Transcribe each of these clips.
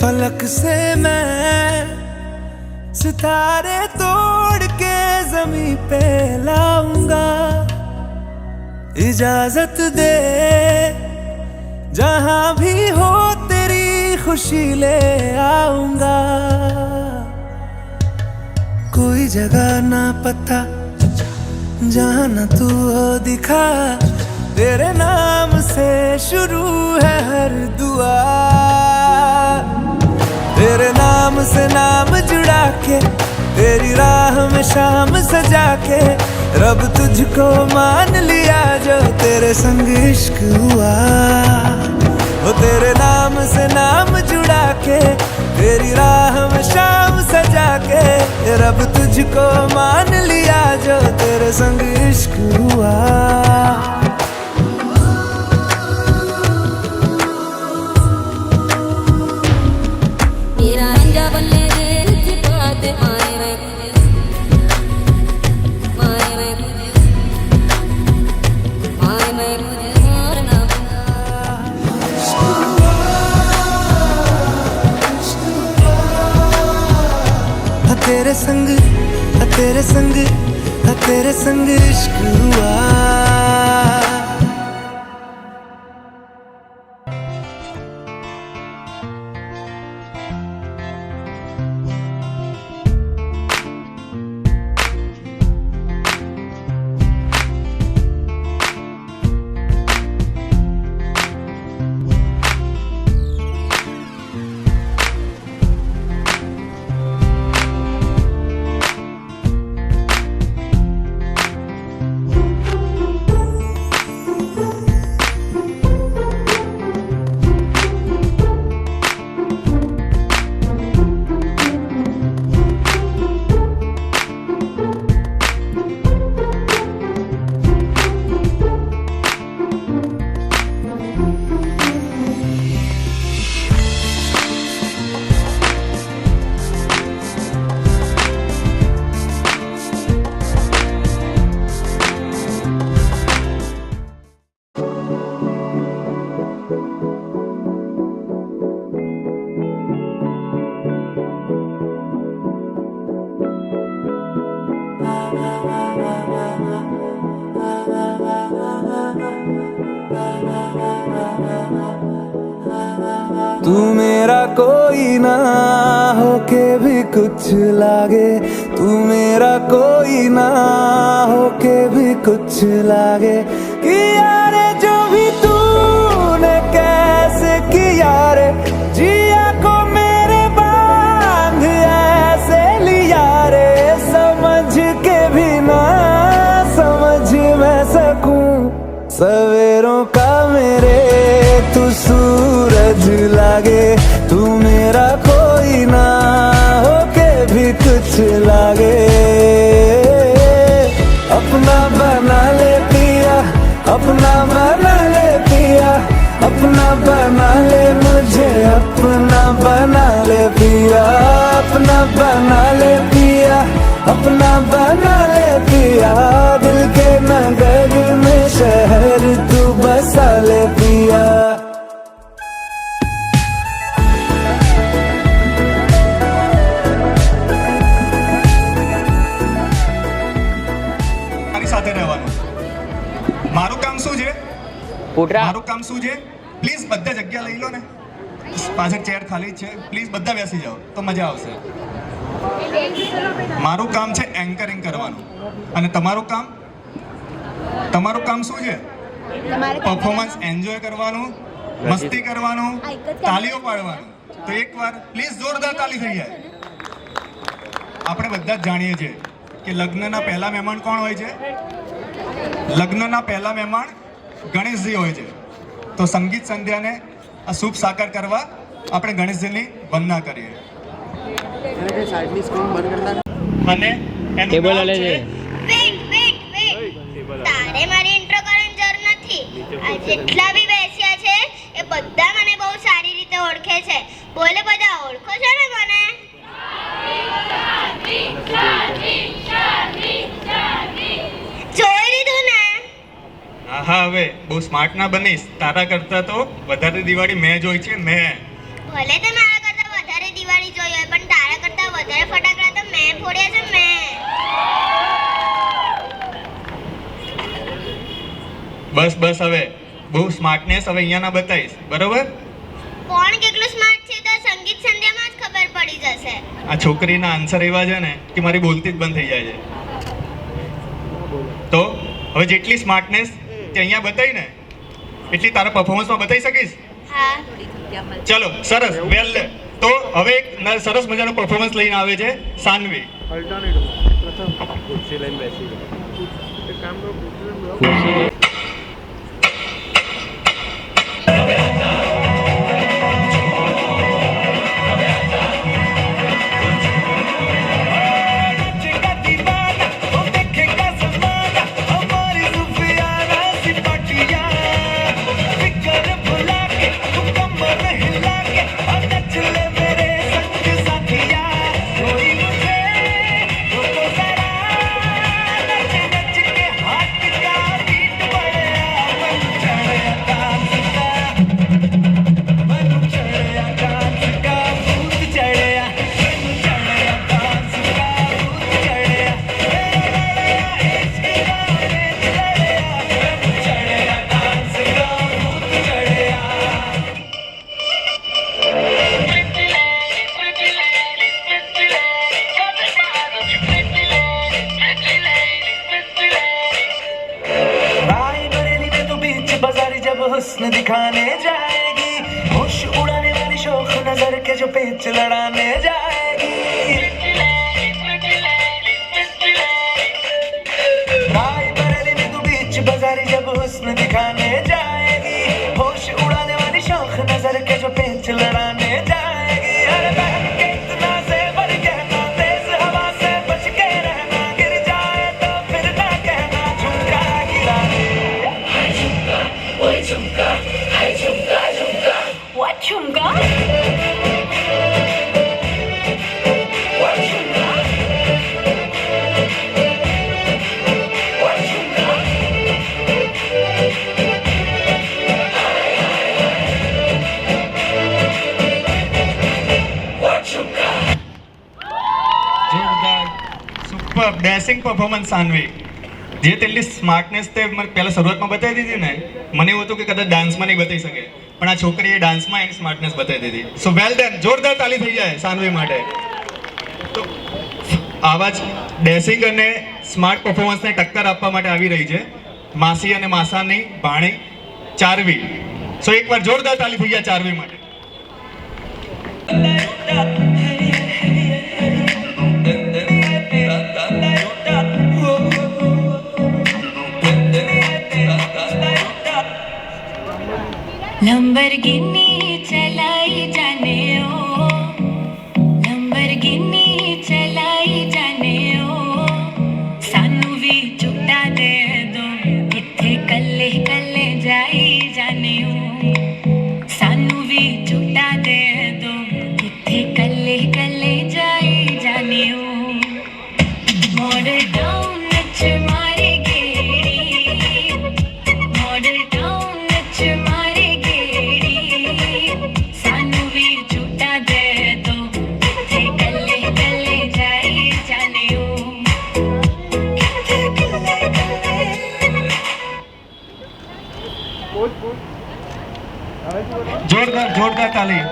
फलक से मैं सितारे तोड़ के जमीन पे लाऊंगा। इजाजत दे जहां भी हो तेरी खुशी ले आऊंगा। कोई जगह ना पता जहां न तू हो दिखा, तेरे नाम से शुरू है हर दुआ। तेरे नाम से नाम जुड़ा के, तेरी राह में शाम सजा के, रब तुझको मान लिया जो तेरे संग इश्क हुआ। वो तेरे नाम से नाम जुड़ा के, तेरी राह में शाम सजा के, रब तुझको मान लिया जो तेरे संग इश्क हुआ। तेरे संग तेरे संग तेरे संग इश्क हुआ। तू मेरा कोई ना होके भी कुछ लागे, तू मेरा कोई ना होके भी कुछ लागे। किया रे जो भी तूने कैसे किया रे, जिया को मेरे बांध ऐसे लिया रे। समझ के भी ना समझ मैं सकूं सवेरों का मेरे तू सूरज लागे। तू मेरा कोई ना होके भी कुछ लागे। अपना बना ले पिया, अपना बना ले पिया, अपना बना ले मुझे, अपना बना ले पिया, अपना बना ले पिया, अपना बना ले पिया। दिल के नगर में शहर तू बसा ले पिया। મારું કામ શું છે? મારું કામ શું છે? પ્લીઝ બધા જગ્યા લઈ લો ને, પાછળ ચેર ખાલી છે, પ્લીઝ બધા બેસી જાઓ તો મજા આવશે. મારું કામ છે એન્કરિંગ કરવાનું, અને તમારું કામ શું છે? પરફોર્મન્સ એન્જોય કરવાનું, મસ્તી કરવાનું, તાલીઓ પાડવાનું. તો એકવાર પ્લીઝ જોરદાર તાલી થઈ જાય. આપણે બધા જ જાણીએ છીએ કે લગ્નના પહેલા મહેમાન કોણ હોય છે? લગ્નના પહેલા મહેમાન ગણેશજી હોય છે. તો સંગીત સંધ્યાને આ શુભ સાકાર કરવા આપણે ગણેશજીની વંદના કરીએ. અને ટેબલ લે છે. તારે મારી ઇન્ટ્રો કરવાની જરૂર નથી. આ જેટલા બી બેસ્યા છે એ બધા મને બહુ સારી રીતે ઓળખે છે. બોલે બધા ઓળખો છો ને મને? જોઈ લીધું ને? હા, હવે બહુ સ્માર્ટ ના બનીશ. તારા કરતા તો વધારે દિવાળી મેં જોઈ છે. મેં ભલે તે મારા કરતા ફોડ્યા છે મેં. બસ બસ, હવે બહુ સ્માર્ટનેસ હવે અહીંયા ના બતાવીશ, બરોબર? કોણ કેટલું સ્માર્ટ છે તો સંગીત સંધ્યામાં જ ખબર પડી જશે. આ છોકરીના આન્સર એવા છે ને કે મારી બોલતી જ બંધ થઈ જાય છે. તો હવે જેટલી સ્માર્ટનેસ તે અહીંયા બતાવી ને એટલી તારા પરફોર્મન્સમાં બતાવી શકીશ? હા. ચલો, સરસ, વેલ. તો હવે એક સરસ મજાનું પરફોર્મન્સ લઈને આવે છે સાનવી. हुस्न दिखाने जाएगी, होश उड़ाने वाली शौक नजर के जो पेच लड़ाने जाएगी. रायबरेली में तू बीच बाजारी जब हुस्न दिखाने जाएगी, होश उड़ाने वाली शौक नजर के जो पेच लड़ाने जाएगी. अरे बहन के इतना ज़ेवर कहना, तेज हवा से बच के रहना, गिर जाए तो फिर ना कहना झुमका गिरा दे. झुमका, हाय झुमका झुमका. What झुमका? What झुमका? What झुमका? What झुमका? જોરદાર, સુપર, ડેશિંગ પરફોર્મન્સ સાનવી. જે તેટલી સ્માર્ટનેસ તે મને પહેલા શરૂઆતમાં બતાવી દીધી ને, મને એવું હતું કે કદાચ ડાન્સમાં નહીં બતાવી શકે, પણ આ છોકરીએ ડાન્સમાં એની સ્માર્ટનેસ બતાવી દીધી. સો વેલ ડન, જોરદાર તાલી થઈ જાય સાનવી માટે. તો આવા જ ડેશિંગ અને સ્માર્ટ પરફોર્મન્સને ટક્કર આપવા માટે આવી રહી છે માસી અને માસાની ભાણી ચારવી. સો એકવાર જોરદાર તાલી થઈ જાય ચારવી માટે. लंबरगिनी चलाई जाने ओ, लंबरगिनी चलाई जाने ओ, सानू भी झूठा दे दो, किथे कल्ले कल्ले जाई जाने ओ, सानू भी झूठा दे दो, किथे कल्ले कल्ले जाई जाने ओ. मॉडल टाउन नच मारे गेड़ी, मॉडल टाउन नच मारे गेड़ी, सानू भी झूठा दे दो, किथे कल्ले कल्ले जाई जाने ओ, किथे कल्ले कल्ले. જોરદાર જોરદાર તાલી.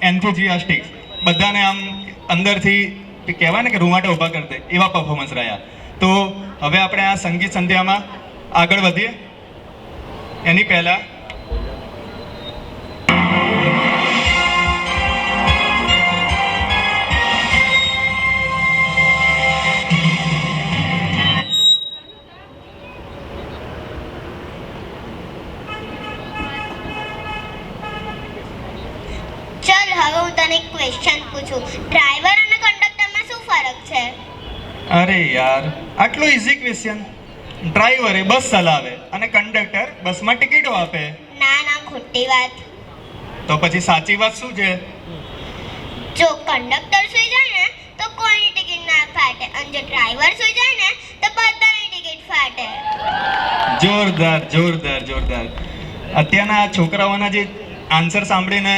એન્થુઝિયાસ્ટિક, બધાને આમ અંદરથી કહેવાય ને કે રૂવાટા ઊભા કરી દે એવા પરફોર્મન્સ રહ્યા. તો હવે આપણે આ સંગીત સંધ્યામાં આગળ વધીએ. એની પહેલા ચલ હવે હું તને એક ક્વેશ્ચન પૂછું. ડ્રાઈવર અને કંડક્ટરમાં શું ફરક છે? અરે યાર, આટલું ઇઝી ક્વેશ્ચન. ડ્રાઈવરે બસ ચલાવે અને કંડક્ટર બસમાં ટિકિટો આપે. ના ના, ખોટી વાત. તો પછી સાચી વાત શું છે? જો કંડક્ટર સુઈ જાય ને તો કોઈની ટિકિટ ના ફાટે, અને જો ડ્રાઈવર સુઈ જાય ને તો બધાની ટિકિટ ફાટે. જોરદાર જોરદાર જોરદાર. અત્યારના છોકરાઓના જે આન્સર સાંભળીને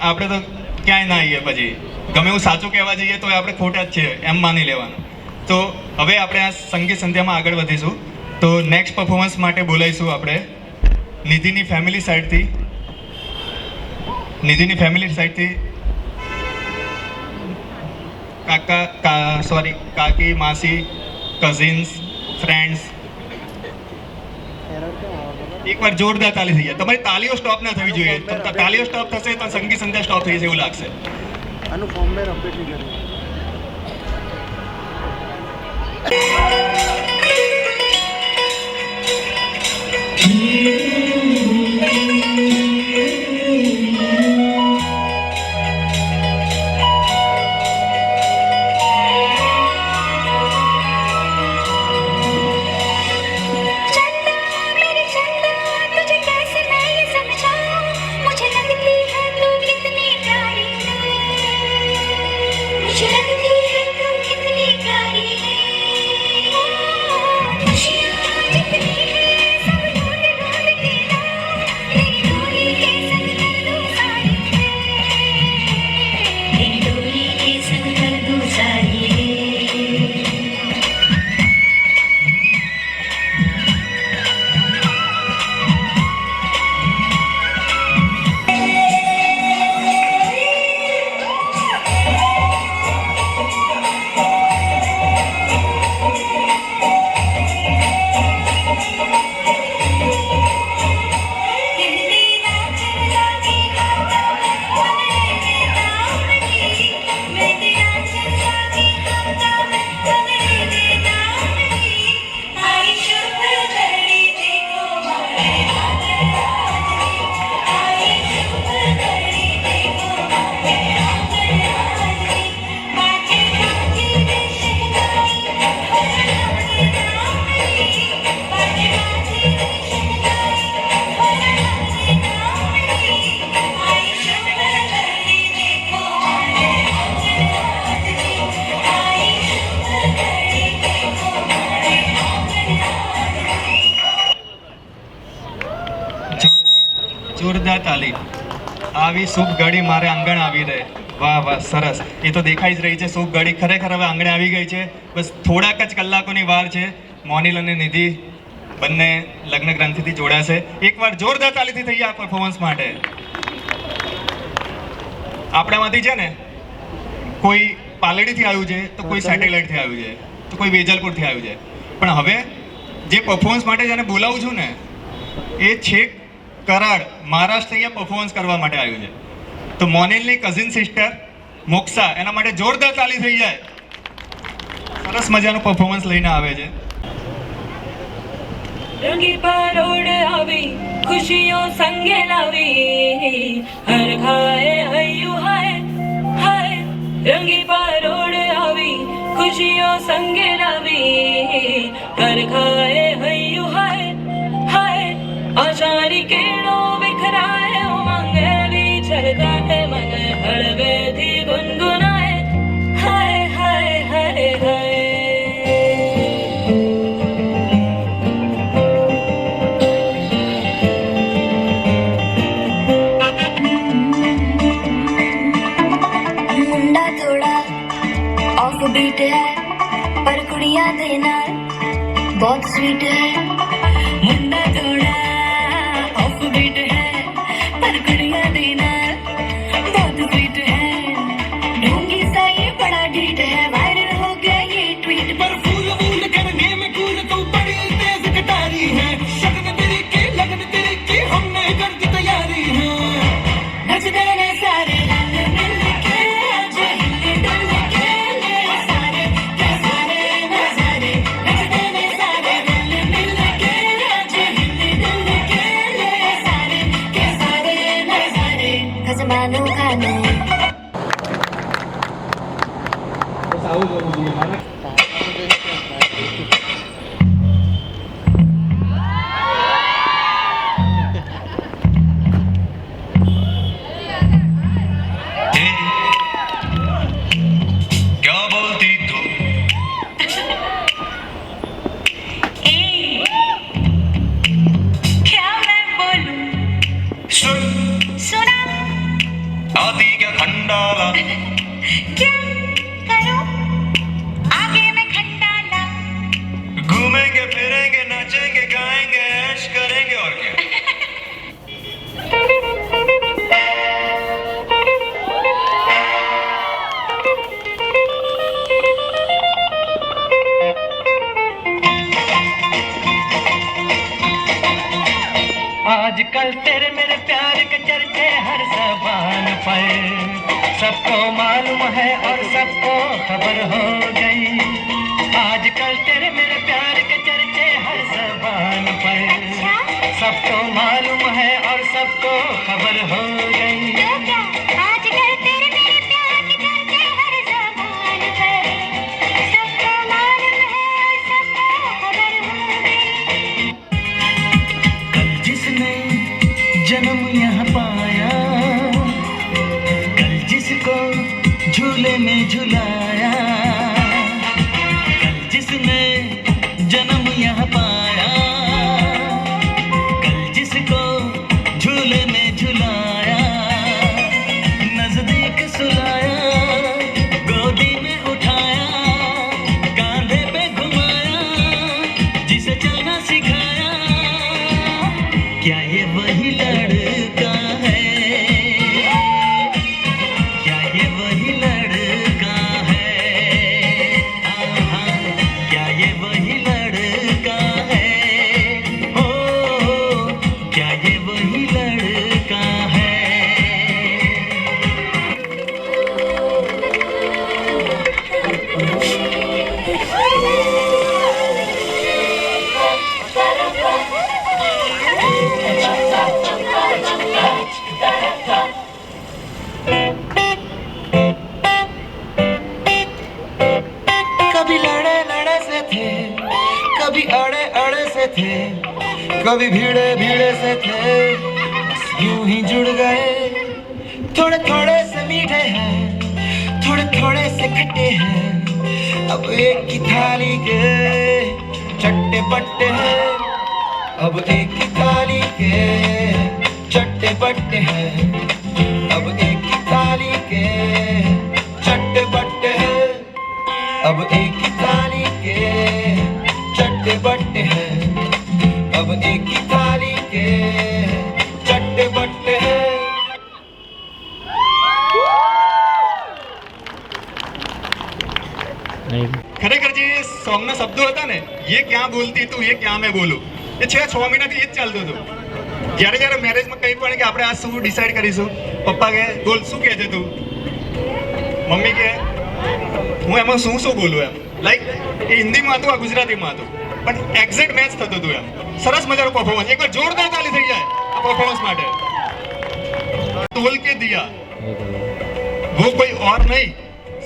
આપણે તો ક્યાંય ના આવીએ પછી ગમે એવું સાચું કહેવા જઈએ તો આપણે ખોટા જ છે એમ માની લેવાનું. તો હવે આપણે આ સંગીત સંધ્યામાં આગળ વધીશું. તો નેક્સ્ટ પરફોર્મન્સ માટે બોલાવીશું આપણે નિધિની ફેમિલી સાઈડથી કાકી, માસી, કઝિન્સ, ફ્રેન્ડ્સ. એકવાર જોરદાર તાલી થઈ જાય. તમારી તાલીઓ સ્ટોપ ના થવી જોઈએ. તાલીઓ સ્ટોપ થશે તો સંગીત સંધ્યા સ્ટોપ થઈ જશે એવું લાગશે. આનું ફોર્મવેર અપડેટ નહીં કર્યું. જોરદાર તાલી. આવી શુભ ઘડી મારે આંગણ આવી રહે. વાહ વાહ, સરસ. એ તો દેખાઈ જ રહી છે શુભ ઘડી ખરેખર હવે આંગણે આવી ગઈ છે. બસ થોડાક જ કલાકોની વાર છે. મોનિલ અને નિધિ બંને લગ્ન ગ્રંથિથી જોડાશે. એકવાર જોરદાર તાલીથી થઈ આ પરફોર્મન્સ માટે. આપણામાંથી છે ને કોઈ પાલડીથી આવ્યું છે, તો કોઈ સેટેલાઇટથી આવ્યું છે, તો કોઈ વેજલપુરથી આવ્યું છે. પણ હવે જે પરફોર્મન્સ માટે જેને બોલાવું છું ને એ છેક કરાડ મહારાષ્ટ્ર અહીંયા પરફોર્મન્સ કરવા માટે આવ્યું છે. તો મોનિલની કઝિન સિસ્ટર મોક્ષા, એના માટે જોરદાર તાલી થઈ જાય. સરસ મજાનું પરફોર્મન્સ લઈને આવે છે. રંગી પરોડ આવી ખુશીઓ સંગે લાવી હર ખાએ હૈયું હાય હાય. રંગી પરોડ આવી ખુશીઓ સંગે લાવી હર ખાએ હૈયું હાય હાય. આશારી કેળો વિખરાય ઉમંગે વિછળકાય મન હળવેથી ગુનગુનાય હાય હાય હાય હાય. मुंडा थोड़ा ऑफ बीट है पर कुड़ियां देना बहुत स्वीट है. मुंडा थोड़ा ऑफ बीट है पर कुड़ियां देना बहुत स्वीट है. ढोंगी सा ये बड़ा डीट है वायरल हो गया ये ट्वीट पर फूल फूल करने में कूल तू बड़ी तेज कटारी है. शगन तेरी की हमने कर दी तैयारी है. नच देने सारे रंग मिल के आज हिले डुल के ले सारे के सारे नजारे. नच देने सारे रंग मिल के आज हिले डुल के ले सारे के सारे नजारे. खजमानो खाने क्या बोलती तू? क्या मैं बोलूं सुन सुना आ आजकल तेरे मेरे प्यार के चर्चे हर ज़बान पर, सबको मालूम है और सबको खबर हो गई। आजकल तेरे मेरे प्यार के चर्चे हर ज़बान पर, सबको मालूम है और सबको खबर हो गई। आजकल तेरे मेरे प्यार के चर्चे हर ज़बान पर, सबको मालूम है और सबको खबर हो गई। कल जिसने जन्म यहाँ पाया, कल जिसको झूले में झुलाया, कल जिसने जन्म यहाँ पाया, कल जिसको झूले में झुलाया, नजदीक सुलाया, गोदी में उठाया, कांधे पे घुमाया, जिसे चलना सिखाया, क्या ये वही लड़का है? क्या ये वही लड़का है? आहा, क्या ये वही लड़का है? ओ, क्या ये वही लड़का है? कभी लड़े लड़े से थे, कभी अड़े अड़े से थे, कभी भीड़े भीड़े से थे, बस यूं ही जुड़ गए। थोड़े थोड़े से मीठे हैं, थोड़े थोड़े से खट्टे हैं, अब एक ही थाली के चट्टे बट्टे हैं, अब एक ही थाली के चट्टे बट्टे हैं, अब एक ही थाली के चट्टे बट्टे हैं, अब एक ही थाली के चट्टे बट्टे हैं, अब एक ही थाली के चट्टे बट्टे हैं। ખરેખર જે સોંગના શબ્દો હતા ને, એ ક્યાં બોલતી તું, એ ક્યાં મેં બોલું, એ 6 મહિનાથી એ જ ચાલતું હતું. જ્યારે જ્યારે મેરેજમાં કંઈ પણ કે આપણે આ શું ડિસાઈડ કરીશું, પપ્પા કહે બોલ શું કહે છે તું, મમ્મી કહે હું એમાં શું શું બોલું એમ, લાઈક એ હિન્દીમાં હતું, આ ગુજરાતીમાં હતું, પણ એક્ઝેક્ટ મેચ થતું હતું એમ. સરસ મજાનું પરફોર્મન્સ, એકવાર જોરદાર તાલી થઈ જાય આ પરફોર્મન્સ માટે. तोल के दिया वो कोई और नहीं,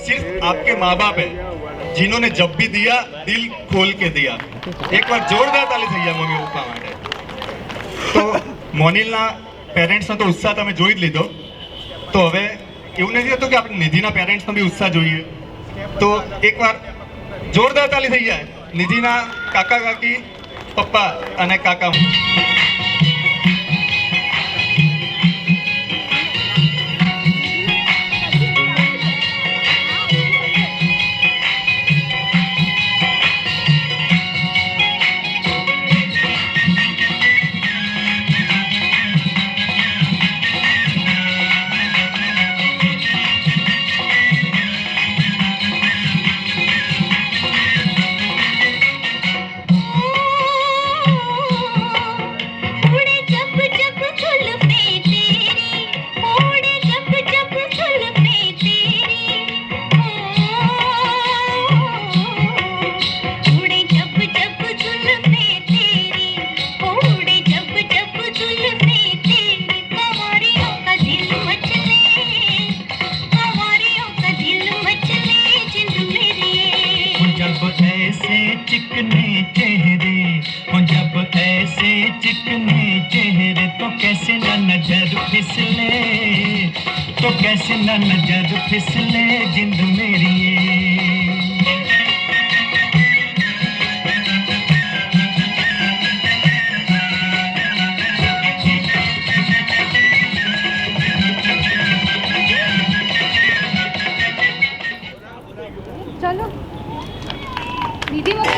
सिर्फ आपके माँ बाप है, जिन्होंने जब भी दिया दिल खोल के दिया. एक बार जोरदार ताली થઈ જાય મમ્મી પપ્પા માટે. તો મોનિલના પેરેન્ટ્સનો તો ઉત્સાહ તમે જોઈ જ લીધો, તો હવે એવું નથી થતું કે આપણે નિધિના પેરેન્ટ્સનો બી ઉત્સાહ જોઈએ, તો એકવાર જોરદાર તાલી થઈ જાય નિધિના કાકા કાકી પપ્પા અને કાકા. तो कैसे न नजर फिसले जिंद मेरी चलो दीदी मुझे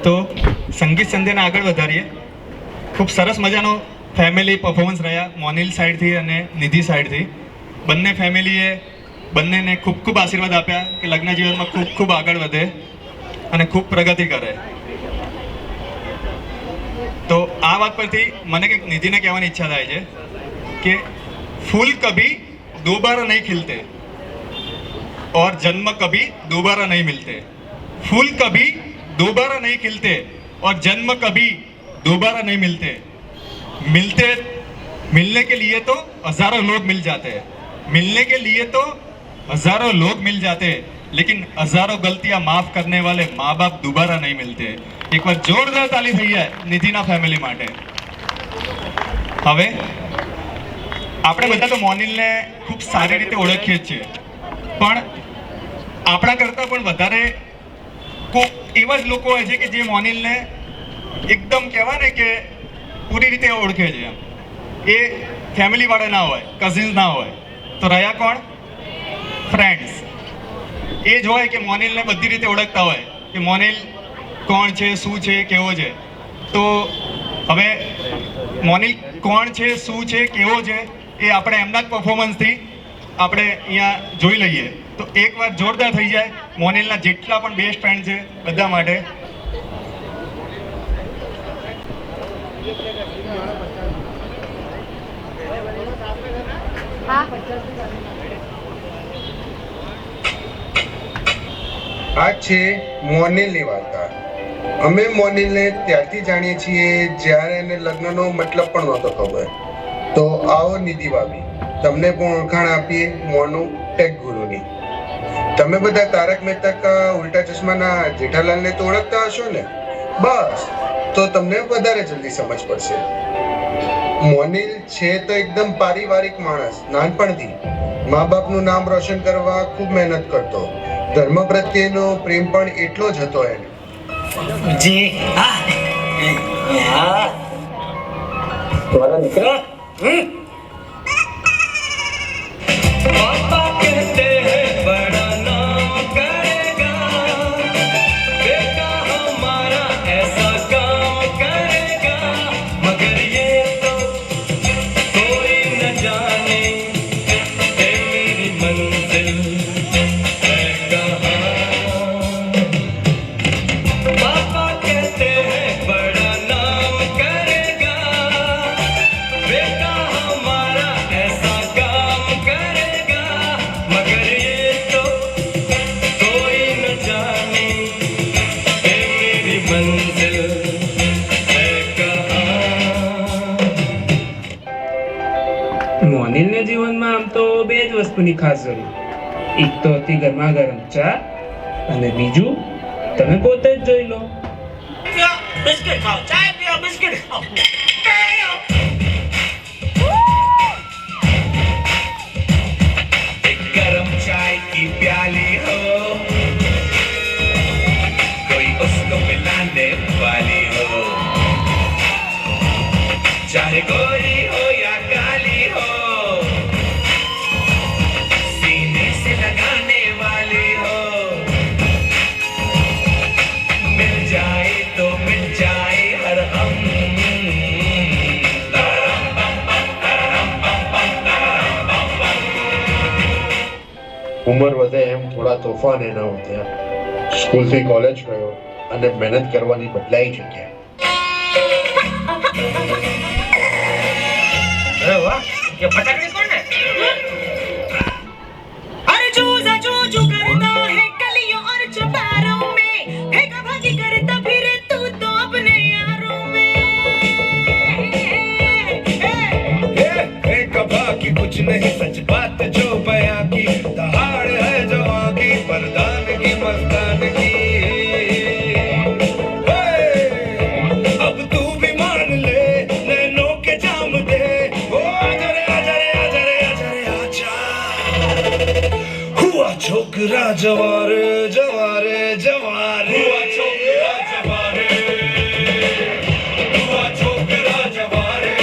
તો સંગીત સંધ્યાને આગળ વધારીએ. ખૂબ સરસ મજાનો ફેમિલી પરફોર્મન્સ રહ્યા મોનિલ સાઈડથી અને નિધિ સાઈડથી. બંને ફેમિલીએ બંનેને ખૂબ ખૂબ આશીર્વાદ આપ્યા કે લગ્ન જીવનમાં ખૂબ ખૂબ આગળ વધે અને ખૂબ પ્રગતિ કરે. તો આ વાત પરથી મને કંઈક નિધિને કહેવાની ઈચ્છા થાય છે કે ફૂલ કભી दोबारा नहीं खिलते और जन्म कभी दोबारा नहीं मिलते. फूल कभी दोबारा नहीं खिलते और जन्म कभी दोबारा नहीं मिलते. मिलने के लिए तो हजारों लोग मिल जाते हैं. मिलने के लिए तो हजारों लोग मिल जाते हैं, लेकिन हजारों गलतियां माफ करने वाले माँ बाप दोबारा नहीं मिलते. एक बार जोरदार ताली થઈ જાય નિધિના ફેમિલી માટે. હવે આપણે બધા તો મોનિલને ખૂબ સારી રીતે ઓળખીએ છીએ, પણ આપણા કરતાં પણ વધારે કોઈ એવા જ લોકો હોય છે કે જે મોનિલને એકદમ કહેવાય ને કે પૂરી રીતે ઓળખે છે. એ ફેમિલીવાળા ના હોય, કઝિન્સ ના હોય, તો રહ્યા કોણ? ફ્રેન્ડ્સ. એ જ હોય કે મોનિલને બધી રીતે ઓળખતા હોય કે મોનિલ કોણ છે, શું છે, કેવો છે. તો હવે મોનિલ કોણ છે, શું છે, કેવો છે એ આપણે એમના જ પરફોર્મન્સથી આપણે અહીંયા જોઈ લઈએ. તો એકવાર જોરદાર થઈ જાય મોનિલના જેટલા પણ બેસ્ટ ફ્રેન્ડ છે બધા માટે. આ છે મોનિલની વાર્તા. અમે મોનિલને ત્યારથી જાણીએ છીએ જ્યારે એને લગ્નનો મતલબ પણ નહોતો ખબર. તો આવો નિધિ ભાભી, તમને પણ ઓળખાણ આપીએ મોનુ ટેક ગુરુની. તમે બધા તારક મહેતા કા ઉલ્ટા ચશ્માના જેઠાલાલને તો ઓળખતા હશો ને? બસ, તો તમને વધારે જલ્દી સમજ પડશે. મોનિલ છે તો એકદમ પારિવારિક માણસ. નાનપણથી મા બાપનું નામ રોશન કરવા ખૂબ મહેનત કરતો. ધર્મ પ્રત્યેનો પ્રેમ પણ એટલો જ હતો એને. જી तुम्हारा दिख रहा पापा कहते हैं बड़ा नाम करेगा, बेटा हमारा ऐसा काम करेगा, मगर ये तो कोई न जाने है मेरी मंजिल है कहाँ. पापा कहते हैं बड़ा नाम करेगा, बेटा हमारा ऐसा काम करेगा, मगर ये तो कोई न जाने है मेरी मंजिल है कहाँ. મોનિલને જીવનમાં આમ તો બે જ વસ્તુની ખાસ જરૂર. એક તો હતી ગરમા ગરમ ચા અને બીજું તમે પોતે જ જોઈ લો. बिस्किट खाओ, चाय पियो, बिस्किट खाओ. एक गरम चाय की प्याली हो, कोई उसको पिलाने वाली हो, चाहे गोरी हो या काली हो, सीने से लगाने वाली हो, मिल जाए तो मिल जाए हर हम. ઉંમર વધે એમ થોડા તોફાન એના વધ્યા. સ્કૂલથી કોલેજ ગયો અને મહેનત કરવાની બદલાઈ જગ્યા. अरे वाह, ये फटाकड़ी कौन है? अरे चूजा चूचू करता है कलियों और चुबारों में, फेंका भागी करता फिरे तू तो अपने यारों में. कभा की कुछ नहीं सच बात जो बयां की, दहाड़ है जवां की मर्दान की मस्तान की. अब तू भी मान ले नैनों के जाम दे, ओ आजा रे आजा रे आजा रे आजा रे आजा. हुआ छोकरा जवारे जवारे जवारे, हुआ छोकरा जवारे, हुआ छोकरा जवारे.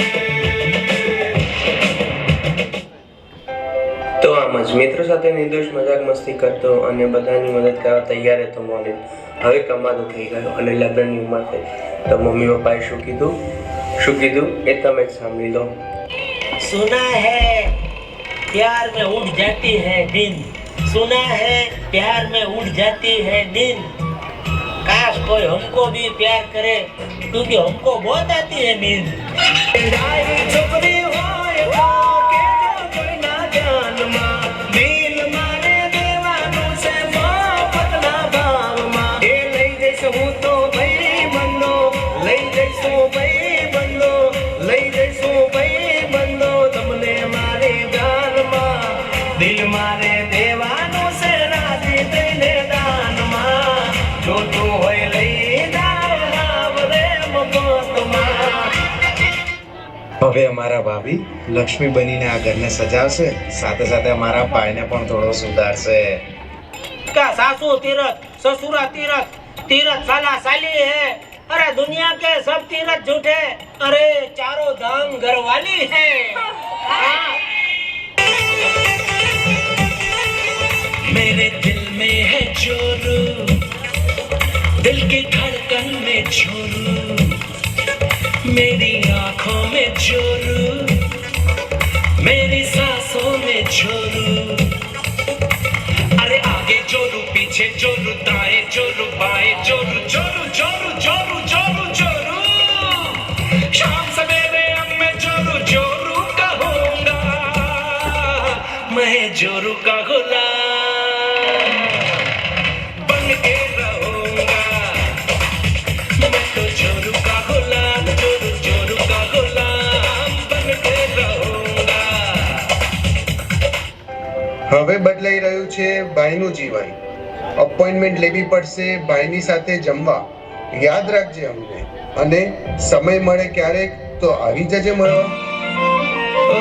તો આમ જ મિત્રો સાથે નિર્દોષ મજાક મસ્તી કરતો અને બધાની મદદ કરવા તૈયાર હતો મોનિલ. હવે કમાવાનું થઈ ગયું અને લગ્નની ઉંમર થઈ તો મમ્મી પપ્પાએ શું કીધું એ તમે જ સાંભળી લો. सुना है प्यार में उड़ जाती है नींद, सुना है प्यार में उड़ जाती है नींद, काश कोई हमको भी प्यार करे क्योंकि हमको बहुत आती है नींद. छोकरी होय तो के जो कोई ना जानमा दिल मारे देવાનું છે મોહબ્બતના ભાવમાં એ લઈ જઈશ હું તો ભાઈ બંધો લઈ જઈશું ભાઈ બંધો લઈ જઈશું ભાઈ બંધો તમને મારી જાનમાં દિલ મારે દેવાનું છે રાજી થઈને દાનમાં જોતું હોય લઈ જાવ રામ રે મફતમાં. હવે અમારા ભાભી લક્ષ્મી બનીને આ ઘરને સજાવશે, સાથે સાથે અમારા ભાઈને પણ થોડો સુધારશે. का सासू तीरथ ससुरा तीरथ तीरथ साला साली है. अरे दुनिया के सब तीरथ झूठे, अरे चारों धाम घरवाली है. मेरे दिल में है चोरू, दिल की धड़कन में चोरू, मेरी आंखों में चोरू, मेरी सांसों में चोरू. अरे आगे चोरू पीछे चोरू दाएं चोरू बाएं चोरू चोरू चोरू चोरू चोरू चोरू. शाम सवेरे अब मैं चोरू चोरू कहूँगा, मैं चोरू का गुलाम बन के रहूँगा. मैं तो चोरू का गुलाम चोरू चोरू का गुलाम बन के रहूँगा. હવે બદલાઈ રહ્યું છે ભાઈનું જીવન. અપોઇન્ટમેન્ટ લેવી પડશે ભાઈની સાથે જમવા. યાદ રાખજે અમને, અને સમય મળે ક્યારેક તો આવી જજે મળવા. ओ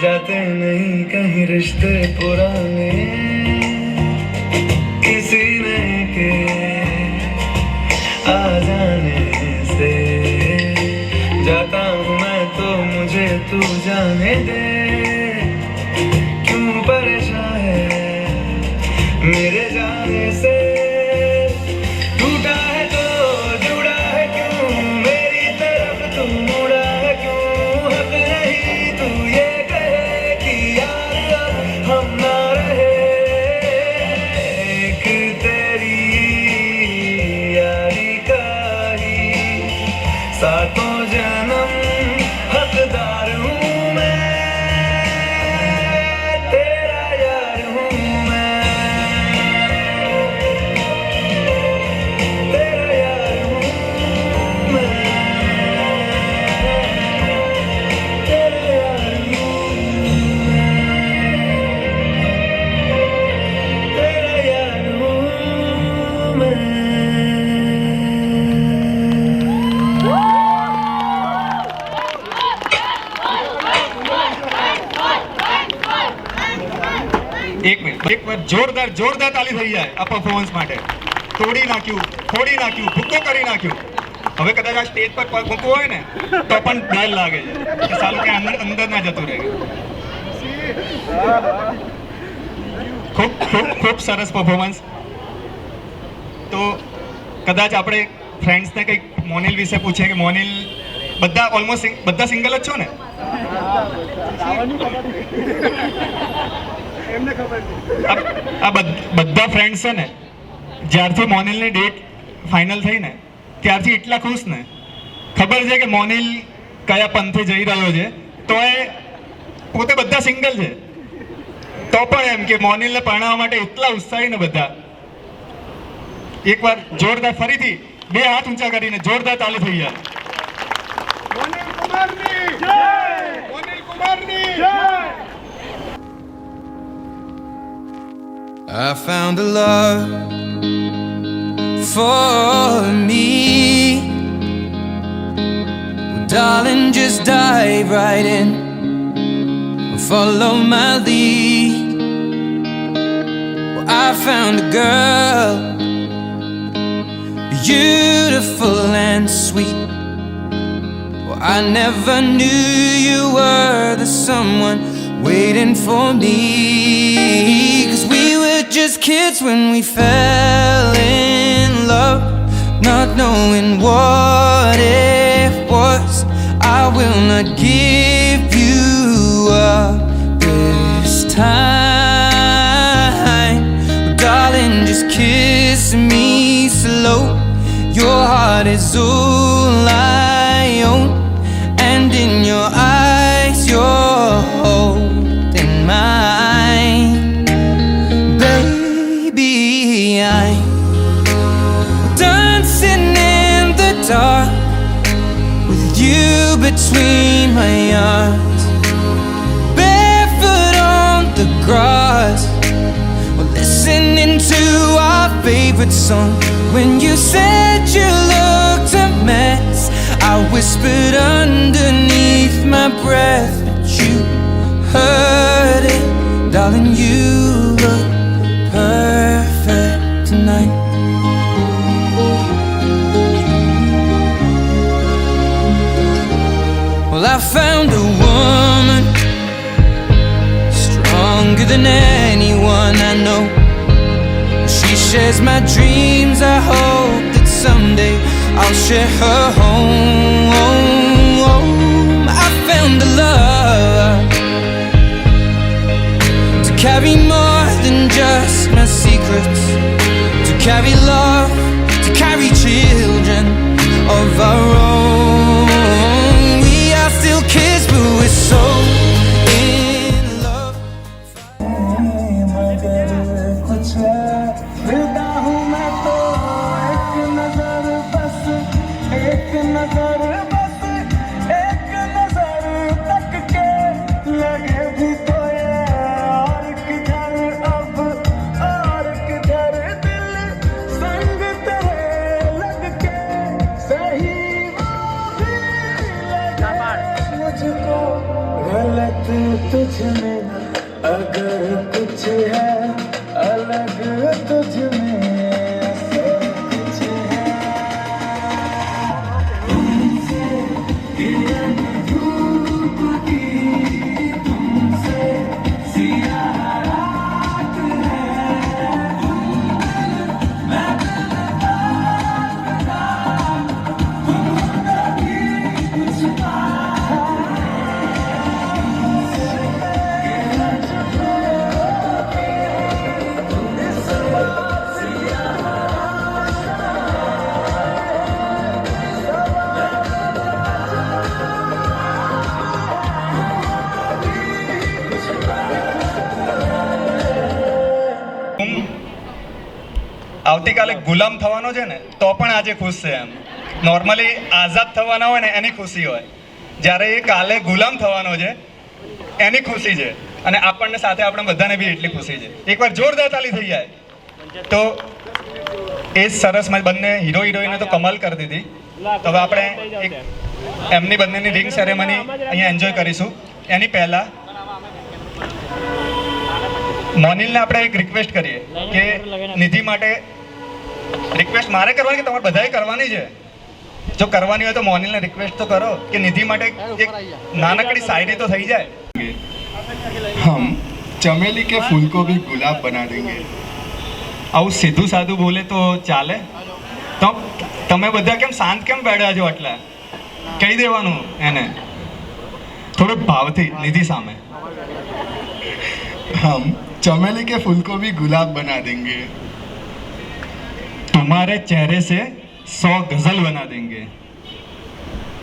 जाते नहीं कहीं रिश्ते पुराने किसी ने के आ जाने से, जाता हूँ मैं तो मुझे तू जाने दे. क्यों परेशान है मेरे जाने से, टूटा है तो जुड़ा है क्यों, मेरी तरफ तू मुड़ा है क्यों. हक नहीं तू ये कहे कि यार अब हम ना रहे, एक तेरी यारी का ही सातों जन्म हकदार हूँ मैं, तेरा यार हूँ मैं, तेरा यार हूँ मैं, तेरा यार हूँ मैं, तेरा यार हूँ मैं. એક મિનિટ, એક વાર જોરદાર જોરદાર તાલી થઈ જાય આ પરફોર્મન્સ માટે. તોડી નાખ્યું, ફોડી નાખ્યું, ભૂક્કો કરી નાખ્યું. હવે કદાચ આ સ્ટેજ પર પગ મૂકવો હોય ને તો પણ ડર લાગે છે કે સાલું કે અંદર ના જતું રહે. ખૂબ ખૂબ ખૂબ સરસ પરફોર્મન્સ. તો કદાચ આપણે ફ્રેન્ડ્સને કંઈક મોનિલ વિશે પૂછીએ કે મોનિલ, બધા ઓલમોસ્ટ બધા સિંગલ જ છો ને? આ બધા ફ્રેન્ડ્સ છે ને, જ્યારથી મોનિલની ડેટ ફાઇનલ થઈ ને ત્યારથી એટલા ખુશ ને. ખબર છે કે મોનિલ કયા પંથે જઈ રહ્યો છે, તો એ પોતે બધા સિંગલ છે તો પણ એમ કે મોનિલને પરણાવવા માટે એટલા ઉત્સાહી ને બધા. એકવાર જોરદાર ફરીથી બે હાથ ઊંચા કરીને જોરદાર તાલી થઈ જાય. I found a love for me. Well, darling, just dive right in. Follow my lead. Well, I found a girl, beautiful and sweet. Well, I never knew you were the someone waiting for me. 'Cause we were just kids when we fell in love, not knowing what it was. I will not give you up this time. Oh, darling, just kiss me slow. Your heart is all I own, and in your eyes you're holding mine. Baby, I'm dancing in the dark with you between my arms, barefoot on the grass, we're listening to our favorite song. When you said you looked a mess, I whispered underneath my breath, but you heard it. Darling, you look perfect tonight. Well, I found a woman stronger than anyone I know. She shares my dreams. I hope that someday I'll share her home. I found a love to carry more than just my secrets, to carry love, to carry children of our own. We are still kids, but we're so in love. तुझ में अगर कुछ है अलग, तुझ में सब कुछ है। तुमसे किरण धूप की, तुमसे सियाह रात है। मैं कभी कुछ આવતીકાલે ગુલામ થવાનો છે ને તો પણ આજે ખુશ છે. એમ નોર્મલી આઝાદ થવાના હોય ને એની ખુશી હોય, જ્યારે એ કાલે ગુલામ થવાનો છે એની ખુશી છે, અને આપણને સાથે આપણે બધાને બી એટલી ખુશી છે. એકવાર જોરદાર તાલી થઈ જાય તો એ જ સરસ. બંને હીરો હિરોઈને તો કમાલ કરી દીધી. તો હવે આપણે એક એમની બંનેની રિંગ સેરેમની અહીંયા એન્જોય કરીશું. એની પહેલાં મોનિલને આપણે એક રિક્વેસ્ટ કરીએ કે નિધિ માટે રિક્વેસ્ટ મારે કરવાની કે તમારે બધાએ કરવાની છે? જો કરવાની હોય તો મોનિલને રિક્વેસ્ટ તો કરો કે નિધિ માટે એક નાનકડી શાયરી તો થઈ જાય. हम चमेली के फूल को भी गुलाब बना देंगे. આવું સીધું સાદું બોલે તો ચાલે? તો તમે બધા કેમ શાંત કેમ બેઠા છો? એટલે કહી દેવાનું એને થોડુંક ભાવથી નિધિ સામે. हम चमेली के फूल को भी गुलाब बना देंगे. तुम्हारे चेहरे से 100 गजल बना देंगे.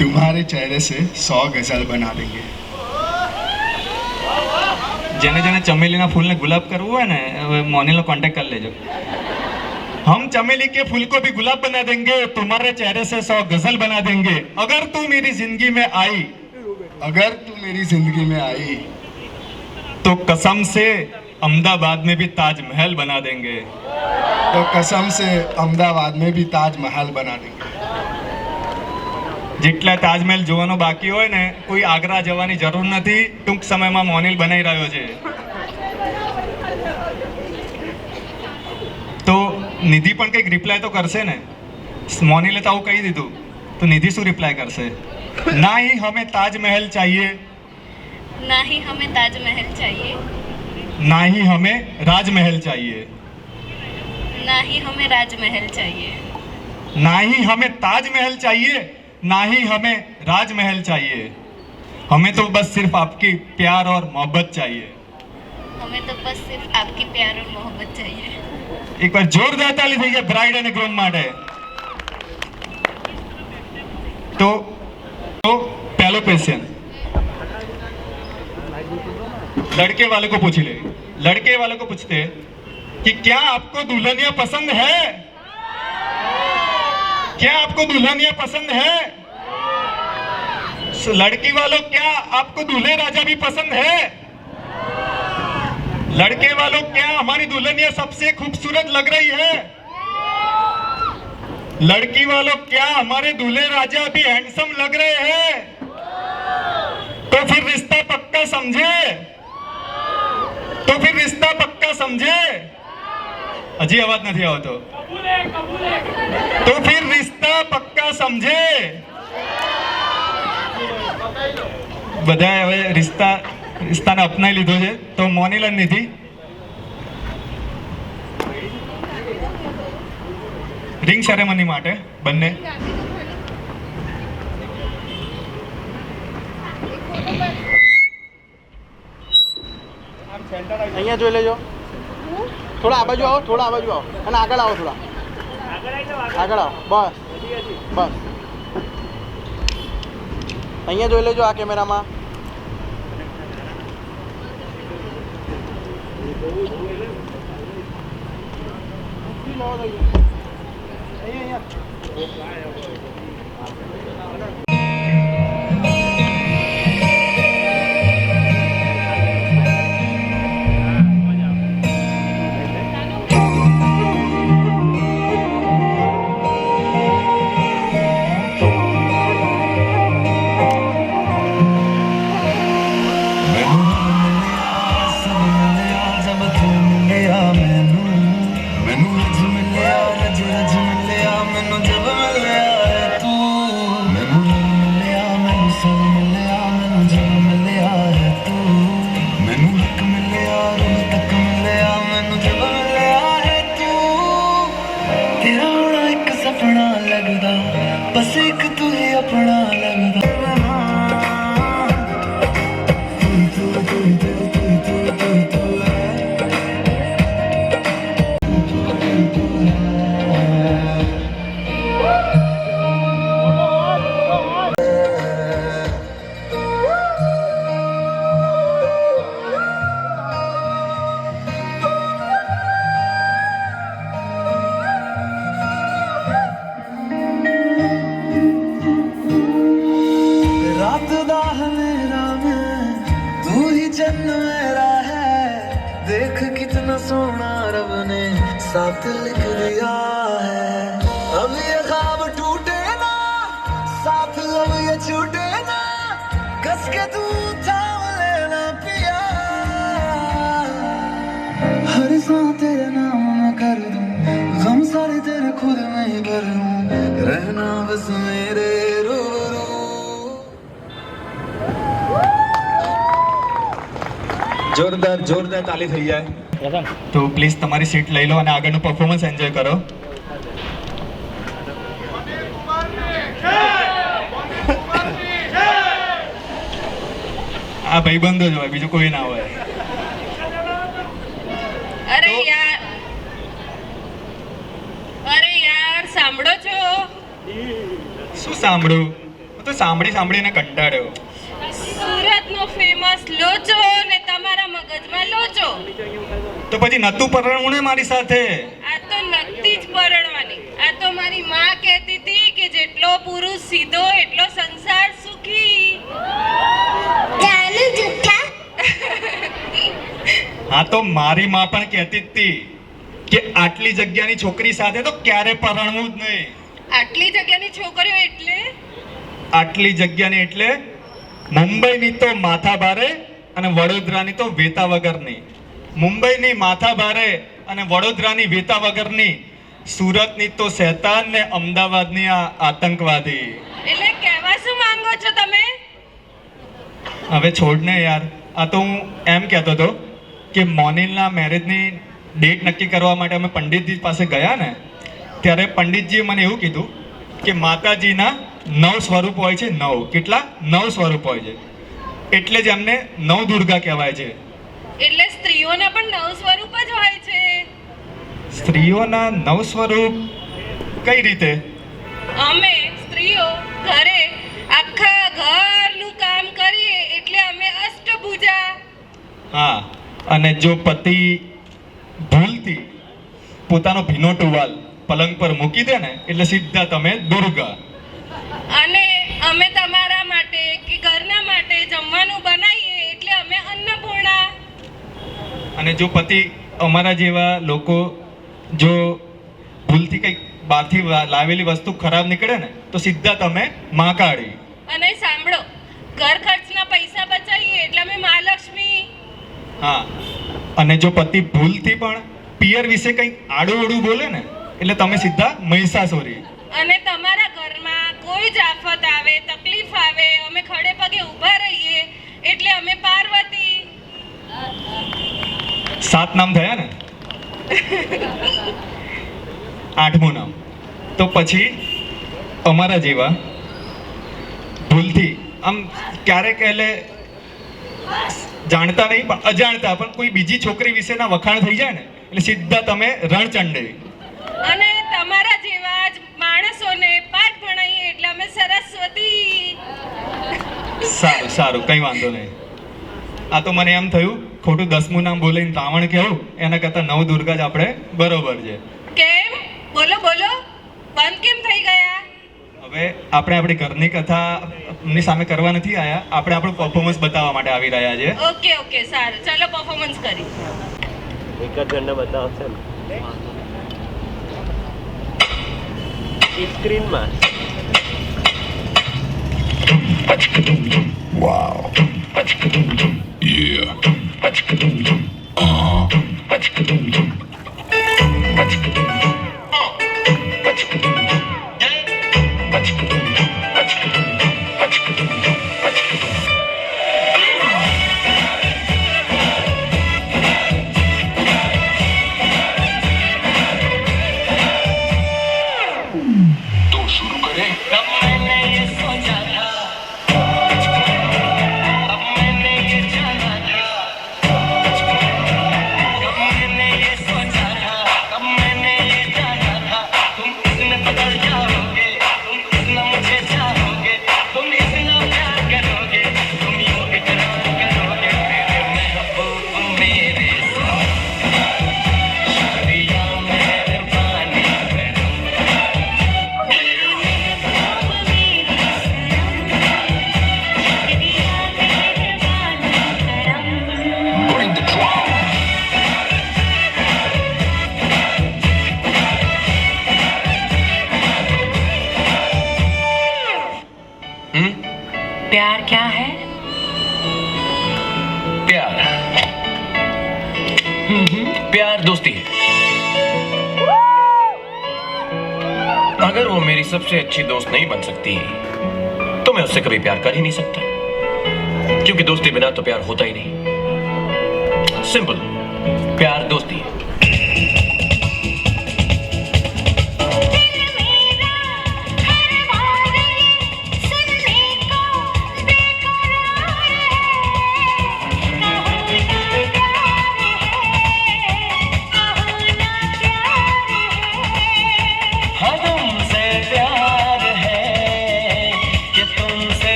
तुम्हारे चेहरे से 100 गजल बना देंगे. જેને જેને ચમેલીના ફૂલને ગુલાબ કરવું હોય ને મોનિલનો કોન્ટેક્ટ કરી લેજો. हम चमेली के फूल को भी गुलाब बना देंगे, तुम्हारे चेहरे से 100 गजल बना देंगे. अगर तू मेरी जिंदगी में आई, अगर तू मेरी जिंदगी में आई तो कसम से अहमदाबाद में भी ताजमहल बना देंगे. तो कसम से अहमदाबाद में भी ताजमहल बना देंगे. જેટલા તાજમહેલ જોવાનો બાકી હોય ને કોઈ આગ્રા જવાની જરૂર નથી. ટૂંક સમયમાં મોનિલ બનાવી રહ્યો છે. તો નિધિ પણ કંઈક રિપ્લાય તો કરશે ને? મોનિલે તો આવું કહી દીધું તો નિધિ શું રિપ્લાય કરશે? ના ही हमें ताजमहल चाहिए, ना ही हमें ताजमहल चाहिए, ना ही हमें राजमहल चाहिए. ना ही हमें राजमहल चाहिए, ना ही हमें ताजमहल चाहिए, ना ही हमें राजमहल चाहिए, हमें तो बस सिर्फ आपकी प्यार और मोहब्बत चाहिए. हमें तो बस सिर्फ आपकी प्यार और मोहब्बत चाहिए. એક વાર જોરદાર તાલી થઈ જાય બ્રાઇડ અને ગ્રૂમ માટે. तो पहला क्वेश्चन लड़के वाले को पूछ ले. लड़के वाले को पूछते हैं कि क्या आपको दुल्हनिया पसंद है? क्या आपको दुल्हनिया पसंद है? लड़की वालों, क्या आपको दूल्हे राजा भी पसंद है? लड़के वालों, क्या हमारी दुल्हनिया सबसे खूबसूरत लग रही है? लड़की वालों, क्या हमारे दूल्हे राजा भी हैंडसम लग रहे हैं? तो फिर रिश्ता पक्का समझे. तो फिर रिश्ता पक्का समझे. हजी अवाज नहीं आवतो. तो फिर रिश्ता पक्का समझे. બધાએ હવે રિશ્તાને અપનાવી લીધો છે. તો મોનિલ અને નિધિ રિંગ સેરેમની માટે બંને અહીંયા જોઈ લેજો. થોડા આ બાજુ આવો, થોડા આ બાજુ આવો અને આગળ આવો, થોડા આગળ આવો. બસ બસ અહીંયા જોઈ લેજો આ કેમેરામાં. बस एक तू ही अपना लगदा. रात दा हनेरा में तू ही जन्म मेरा है. देख कितना सोना रब ने साथ लिख दिया है. अब ये ख्वाब टूटे ना, साथ अब ये छूटे ना. कस के तू थाम लेना पिया. हर सांस तेरे नाम में कर दूं, गम सारे तेरे खुद में ही भर लूं. रहना बस मेरे रूबरू. જોરદાર જોરદાર તાલી થઈ જાય. તો પ્લીઝ તમારી સીટ લઈ લો અને આગળનું પરફોર્મન્સ એન્જોય કરો. આ ભાઈબંધો જ હોય, બીજું કોઈ ના હોય. અરે યાર સાંભળો છો? શું સાંભળું? હું તો સાંભળીને કંટાળ્યો. સુરતનો ફેમસ લોચો ને તમારા મગજમાં લોચો. તો પછી નતું પરણવું ને મારી સાથે? આ તો નક્કી જ પરણવાની. આ તો મારી માં કહેતી હતી કે જેટલો પુરુષ સીધો એટલો સંસાર સુખી. ચાલુ જુઠ્ઠા. હા, તો મારી માં પણ કહેતી હતી કે આટલી જગ્યાની છોકરી સાથે તો ક્યારે પરણવું જ નહીં. આટલી જગ્યાની છોકરીઓ એટલે? આટલી જગ્યાની એટલે મુંબઈની તો માથા ભારે અને વડોદરાની તો વેતા વગરની. મુંબઈની માથા ભારે અને વડોદરાની વેતા વગરની. સુરતની તો શેતાન ને અમદાવાદની આ આતંકવાદી. એટલે કહેવા શું માંગો છો તમે? હવે છોડ ને યાર. આ તો હું એમ કહેતો હતો કે મોનિલના મેરેજની ડેટ નક્કી કરવા માટે અમે પંડિતજી પાસે ગયા ને, ત્યારે પંડિતજીએ મને એવું કીધું કે માતાજીના 9 સ્વરૂપ હોય છે. 9 કેટલા? 9 સ્વરૂપ હોય છે, એટલે જ એમને નવદુર્ગા કહેવાય છે. એટલે સ્ત્રીઓના પણ 9 સ્વરૂપ જ હોય છે. સ્ત્રીઓના 9 સ્વરૂપ કઈ રીતે? અમે સ્ત્રીઓ ઘરે આખા ઘરનું કામ કરીએ એટલે અમે અષ્ટભુજા. હા, અને જો પતિ ભૂલથી પોતાનો ભીનો ટુવાલ પલંગ પર મૂકી દે ને, એટલે સીધા તમે દુર્ગા. અને અમે તમારા માટે કે ઘરના માટે જમવાનું બનાવીએ એટલે અમે અન્નપૂર્ણા. અને જો પતિ અમારા જેવા લોકો જો ભૂલથી કંઈક બહારથી લાવેલી વસ્તુ ખરાબ નીકળે ને, તો સીધા તમે મહાકાળી. અને સાંભળો, ઘર ખર્ચના પૈસા બચાવીએ એટલે અમે મહાલક્ષ્મી. હા, અને જો પતિ ભૂલથી પણ પિયર વિશે કંઈક આડું અડું બોલે ને, એટલે તમે સીધા મહિષાસુરી. અને તમારા ઘરમાં કોઈ જ આફત આવે, તકલીફ આવે, અમે ખડે પગે ઊભા રહીએ એટલે અમે પાર્વતી. 7 નામ થયા ને? 8મું નામ તો પછી અમારા જેવા ભૂલથી આમ ક્યારેક એટલે જાણતા નહીં પણ અજાણતા પણ કોઈ બીજી છોકરી વિશેના વખાણ થઈ જાય ને, એટલે સીધા તમે રણચંડી. અને તમારા જેવા જ માણસોને પાઠ ભણાવીએ એટલે અમે સરસ્વતી. સારું સારું, કંઈ વાંધો નહીં. આ તો મને એમ થયું ખોટું 10મું નામ બોલીને રાવણ કહેવું એના કરતાં નવદુર્ગા જ આપણે બરોબર છે. કેમ? બોલો બોલો, બંધ કેમ થઈ ગયા? હવે આપણે આપણી ઘરની કથાની સામે કરવા નથી આવ્યા, આપણે આપણું પરફોર્મન્સ બતાવવા માટે આવી રહ્યા છે. ઓકે ઓકે, સારું, ચાલો પરફોર્મન્સ કરી. એક જ ઘરના બતાવશે ને સ્ક્રીનમાં. प्यार क्या है? प्यार प्यार दोस्ती है. अगर वो मेरी सबसे अच्छी दोस्त नहीं बन सकती तो मैं उससे कभी प्यार कर ही नहीं सकता, क्योंकि दोस्ती बिना तो प्यार होता ही नहीं. सिंपल, प्यार दोस्ती है.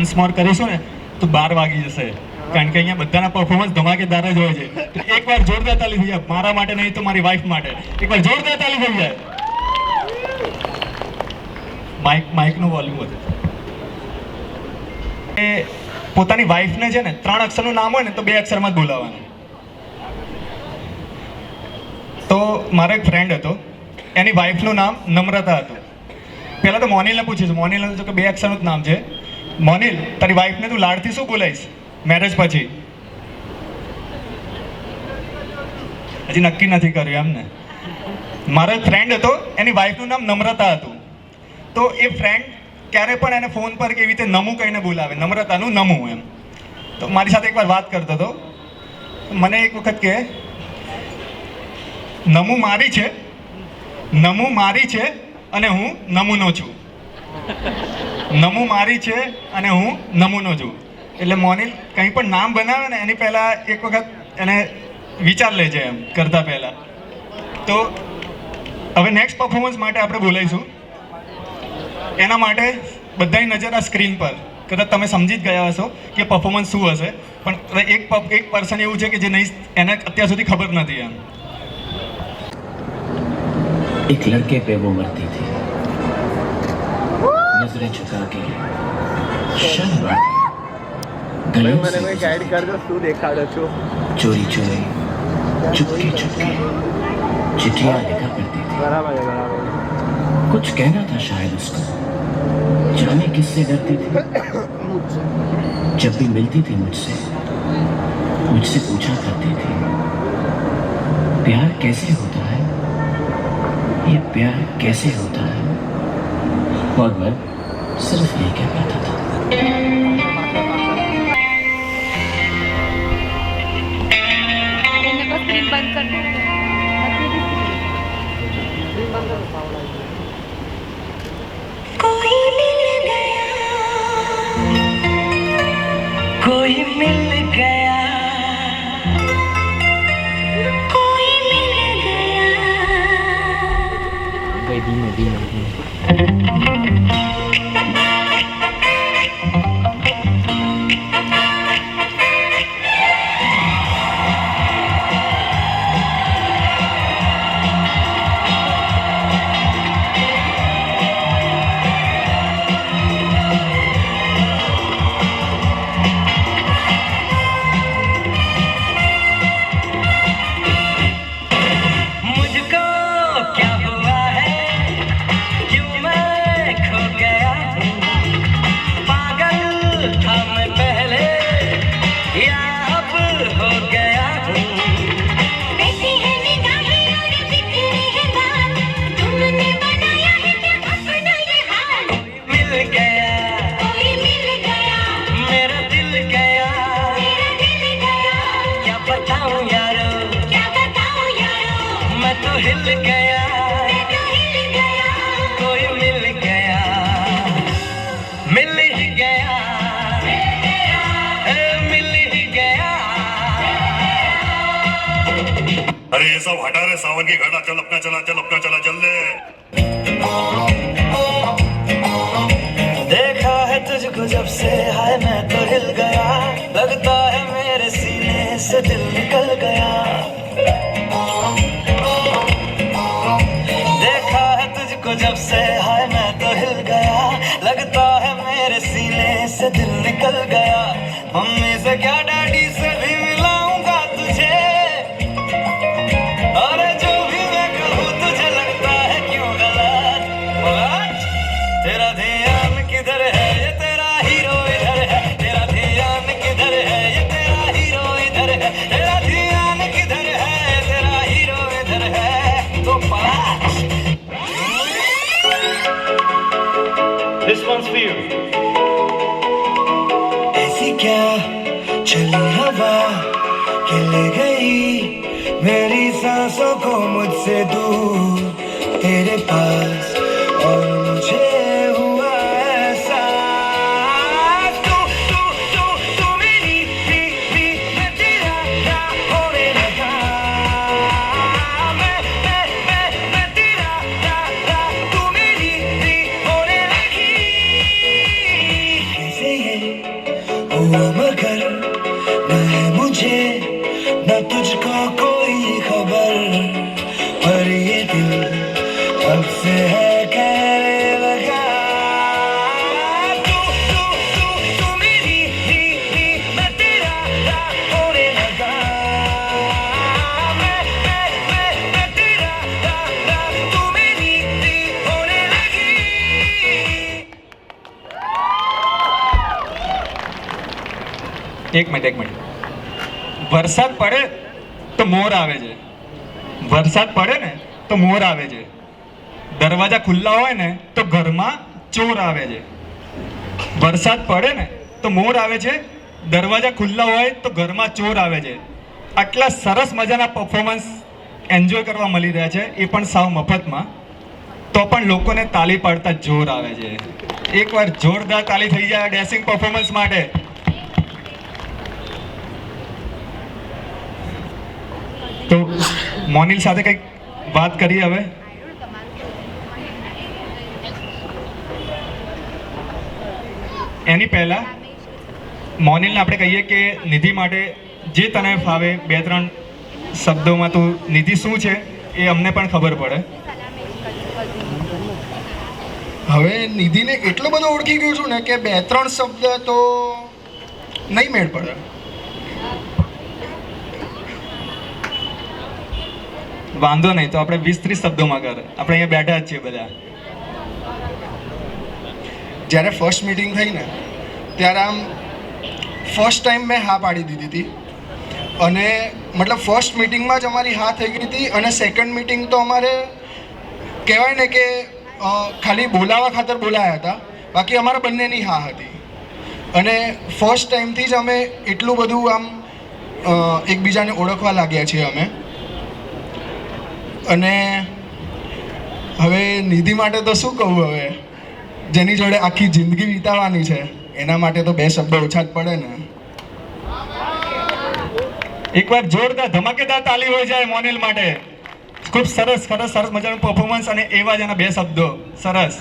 વન્સ મોર કરીશું ને તો 12 વાગી જશે, કારણ કે અહીંયા બધાના પરફોર્મન્સ ધમાકેદાર જ હોય છે. તો એકવાર જોરદાર તાલી થઈ જાય, મારા માટે નહીં તો મારી વાઈફ માટે, એકવાર જોરદાર તાલી થઈ જાય. માઇકનું વોલ્યુમ વધે. એ પોતાની વાઈફને છે ને 3 અક્ષરનું નામ હોય ને તો 2 અક્ષરમાં જ બોલાવવાનું. તો મારો એક ફ્રેન્ડ હતો, એની વાઈફનું નામ નમ્રતા હતું. પહેલાં તો મોનિલને પૂછીશું, મોનિલને તો કે 2 અક્ષરનું જ નામ છે. મોનિલ, તારી વાઈફને તું લાડથી શું બોલાવીશ મેરેજ પછી? હજી નક્કી નથી કર્યું એમને. મારો એક ફ્રેન્ડ હતો, એની વાઈફનું નામ નમ્રતા હતું. તો એ ફ્રેન્ડ ક્યારે પણ એને ફોન પર કેવી રીતે નમું કહીને બોલાવે, નમ્રતાનું નમું એમ. તો મારી સાથે એકવાર વાત કરતો હતો, મને એક વખત કહે, નમું મારી છે અને હું નમૂનો છું. નમું મારી છે અને હું નમૂનો છું. એટલે મોનિલ કંઈ પણ નામ બનાવે ને એની પહેલાં એક વખત એને વિચાર લેજે એમ કરતાં પહેલાં. તો હવે નેક્સ્ટ પરફોર્મન્સ માટે આપણે બોલાવીશું. એના માટે બધાની નજર આ સ્ક્રીન પર. કદાચ તમે સમજી જ ગયા હશો કે પરફોર્મન્સ શું હશે, પણ એક પર્સન એવું છે કે જે નહીં, એને અત્યાર સુધી ખબર નથી એમ. एक लड़के पे वो मरती थी, नजरें झुका के शर्म गलियों से गाइड कर दो, तू देखा दो. चोरी चोरी चुपके चुपके चिट्ठियां लिखा करती थी. बराबर है, बराबर. कुछ कहना था शायद उसको, जाने किससे डरती थी. जब भी मिलती थी मुझसे पूछा करती थी, प्यार कैसे होता है, ये प्यार कैसे होता है. और मैं सिर्फ यही कह पाता था. स्क्रीन बंद कर दो. कोई मिल गया, कोई मिल गया, कोई मिल गया. मुझको क्या हुआ है, क्यों मैं खो गया हूँ. पागल था मैं पहले, या अब हो गया हूँ. ऐसी है निगाहें और बिखरी है बात, तुमने बनाया है क्या अपना ये हाल. मिल गया, कोई मिल गया, मेरा दिल गया, मेरा दिल गया. क्या बताऊँ यारो, क्या बताऊँ यारो, मैं तो हिल गया, मैं तो हिल गया. कोई मिल गया, मिल ही गया, मिल ही गया. अरे ये सब हटा रे, सावन की घटा, चल अपना चला, चल अपना चला, चल ले. देखा है तुझको जब से, हाय मैं तो हिल गया. लगता है मेरे सीने से दिल निकल गया. देखा है तुझको जब से, हाय मैं तो हिल गया. लगता है मेरे सीने से दिल निकल गया. मम्मी से क्या डैडी से भी मिलाऊंगा तुझे, और जो भी मैं कहूँ तुझे लगता है क्यों गलत. उलट तेरा ध्यान किधर है, ये तेरा हीरो इधर है. तेरा ध्यान किधर है, ये तेरा हीरो इधर है. तेरा ध्यान किधर है, तेरा हीरो इधर है. तो पलट. This one's for you. ऐसी क्या चली हवा कि ले गई मेरी सांसों को मुझसे दूर तेरे पास, और मुझे हुआ ऐसा. तू तू तू तू मेरी भी मैं तेरा क्या होने लगा. मैं तेरा तू मेरी भी होने लगी. कैसे ये એક મિનિટ. વરસાદ પડે તો મોર આવે છે. વરસાદ પડે ને તો મોર આવે છે. દરવાજા ખુલ્લા હોય ને તો ઘરમાં ચોર આવે છે. વરસાદ પડે ને તો મોર આવે છે. દરવાજા ખુલ્લા હોય તો ઘરમાં ચોર આવે છે. આટલા સરસ મજાના પરફોર્મન્સ એન્જોય કરવા મળી રહ્યા છે, એ પણ સાવ મફતમાં. તો પણ લોકોને તાળી પાડતા જોર આવે છે. એકવાર જોરદાર તાળી થઈ જાય ડેન્સિંગ પરફોર્મન્સ માટે. તો મોનિલ સાથે કંઈક વાત કરીએ હવે. એની પહેલા મોનિલને આપણે કહીએ કે નિધિ માટે જે તને ફાવે 2-3 શબ્દોમાં તું નિધિ શું છે એ અમને પણ ખબર પડે. હવે નિધિને એટલો બધો ઓળખી ગયો છું ને કે 2-3 શબ્દ તો નહીં મેળ પડે. વાંધો નહીં, તો આપણે 20-30 શબ્દોમાં કર. આપણે અહીંયા બેઠા જ છીએ બધા. જ્યારે ફર્સ્ટ મીટિંગ થઈ ને ત્યારે આમ ફર્સ્ટ ટાઈમ મેં હા પાડી દીધી હતી, અને મતલબ ફર્સ્ટ મિટિંગમાં જ અમારી હા થઈ ગઈ હતી. અને સેકન્ડ મિટિંગ તો અમારે કહેવાય ને કે ખાલી બોલાવા ખાતર બોલાયા હતા, બાકી અમારા બંનેની હા હતી. અને ફર્સ્ટ ટાઈમથી જ અમે એટલું બધું આમ એકબીજાને ઓળખવા લાગ્યા છીએ અમે. અને હવે નિધિ માટે તો શું કહું, હવે જેની જોડે આખી જિંદગી વિતાવવાની છે એના માટે તો 2 શબ્દ ઓછા જ પડે ને. એકવાર જોરદાર ધમાકેદાર તાલી હોય જાય મોનિલ માટે. ખૂબ સરસ મજાનું પરફોર્મન્સ, અને એવા જ એના 2 શબ્દો. સરસ.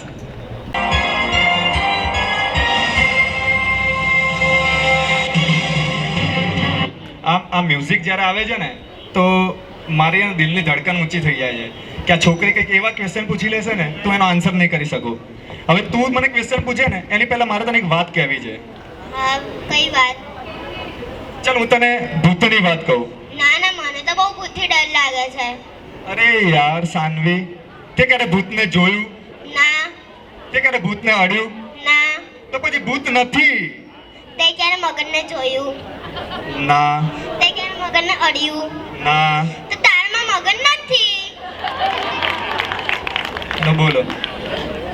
આ મ્યુઝિક જ્યારે આવે છે ને તો મારી દિલની ધડકન ઊંચી થઈ જાય છે કે આ છોકરી કંઈક એવા ક્વેશ્ચન પૂછી લેશે ને તો એનો આન્સર નહીં કરી શકું. હવે તું મને ક્વેશ્ચન પૂછે ને એની પહેલા મારે તને એક વાત કહેવી છે. કઈ વાત? ચાલ હું તને ભૂતની વાત કહું. ના, મને તો બહુ ભૂતથી ડર લાગે છે. અરે યાર સાનવી, તે ક્યારે ભૂતને જોયું? ના. તે ક્યારે ભૂતને અડ્યું? ના. તો પછી ભૂત નથી. તે ક્યારે મગરને જોયું? ના. તે ક્યારે મગરને અડ્યું? ના. તો તારમાં મગર નથી. તો બોલો.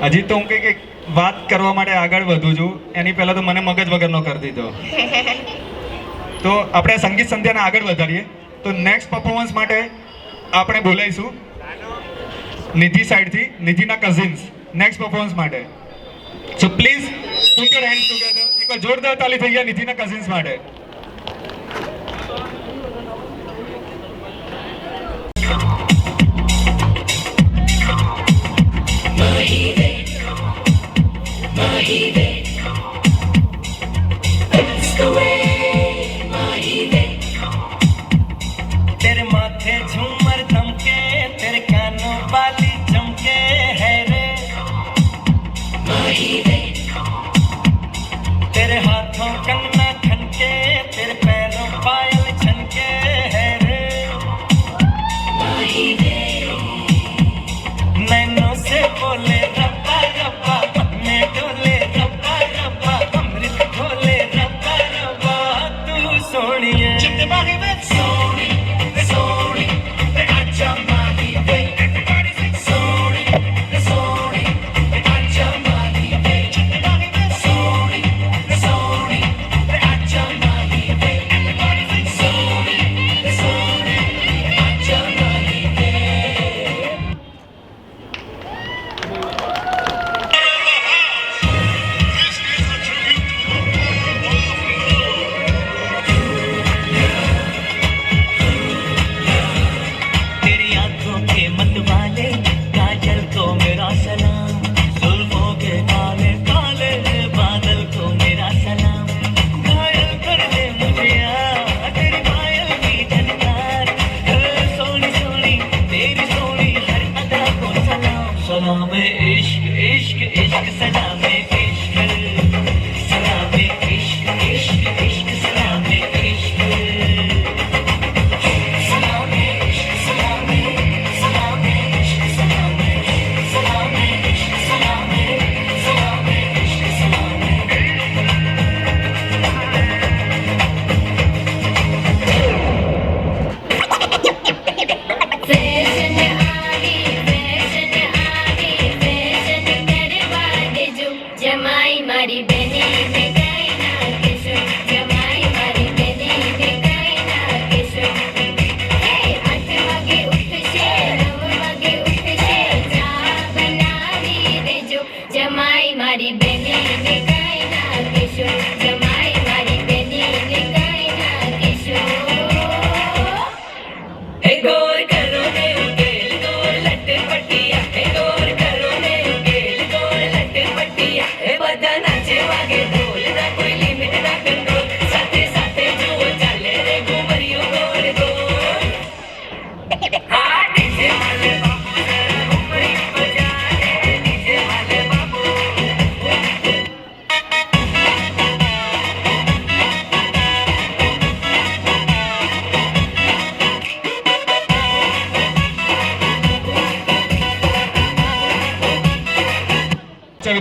હજી તો હું કંઈક વાત કરવા માટે આગળ વધું છું, એની પહેલા તો મને મગજ વગરનો કરી દીધો. તો આપણે સંગીત સંધ્યાને આગળ વધારીએ. તો નેક્સ્ટ પરફોર્મન્સ માટે આપણે બોલાવીશું નિધિ સાઈડથી, નિધિના કઝિન્સ નેક્સ્ટ પરફોર્મન્સ માટે. So please put your hands together. એકવાર જોરદાર તાલી થઈ ગયા નિધિના કઝિન્સ માટે. तेरे माथे झूमर धमके, तेरे कानों वाली चमके है रे, तेरे हाथों कंगना खनके, तेरे पैरों पायल छनके है रे, नैनों से बोले रब्बा रब्बा, मन में डोले रब्बा रब्बा, अमृत खोले रब्बा रब्बा, तू सोनिए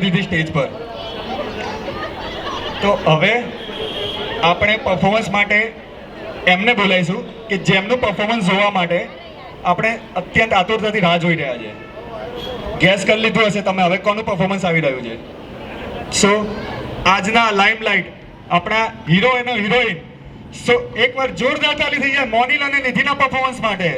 દીધી સ્ટેજ પર. તો હવે આપણે પરફોર્મન્સ માટે એમને બોલાવીશું કે જેમનું પરફોર્મન્સ જોવા માટે આપણે અત્યંત આતુરતાથી રાહ જોઈ રહ્યા છે. ગેસ કરી લીધું હશે તમે હવે કોનું પરફોર્મન્સ આવી રહ્યું છે. સો આજના લાઇમલાઇટ આપણા હીરો અને હિરોઈન, સો એકવાર જોરદાર તાલી થઈ જાય મોનિલ અને નિધિના પરફોર્મન્સ માટે.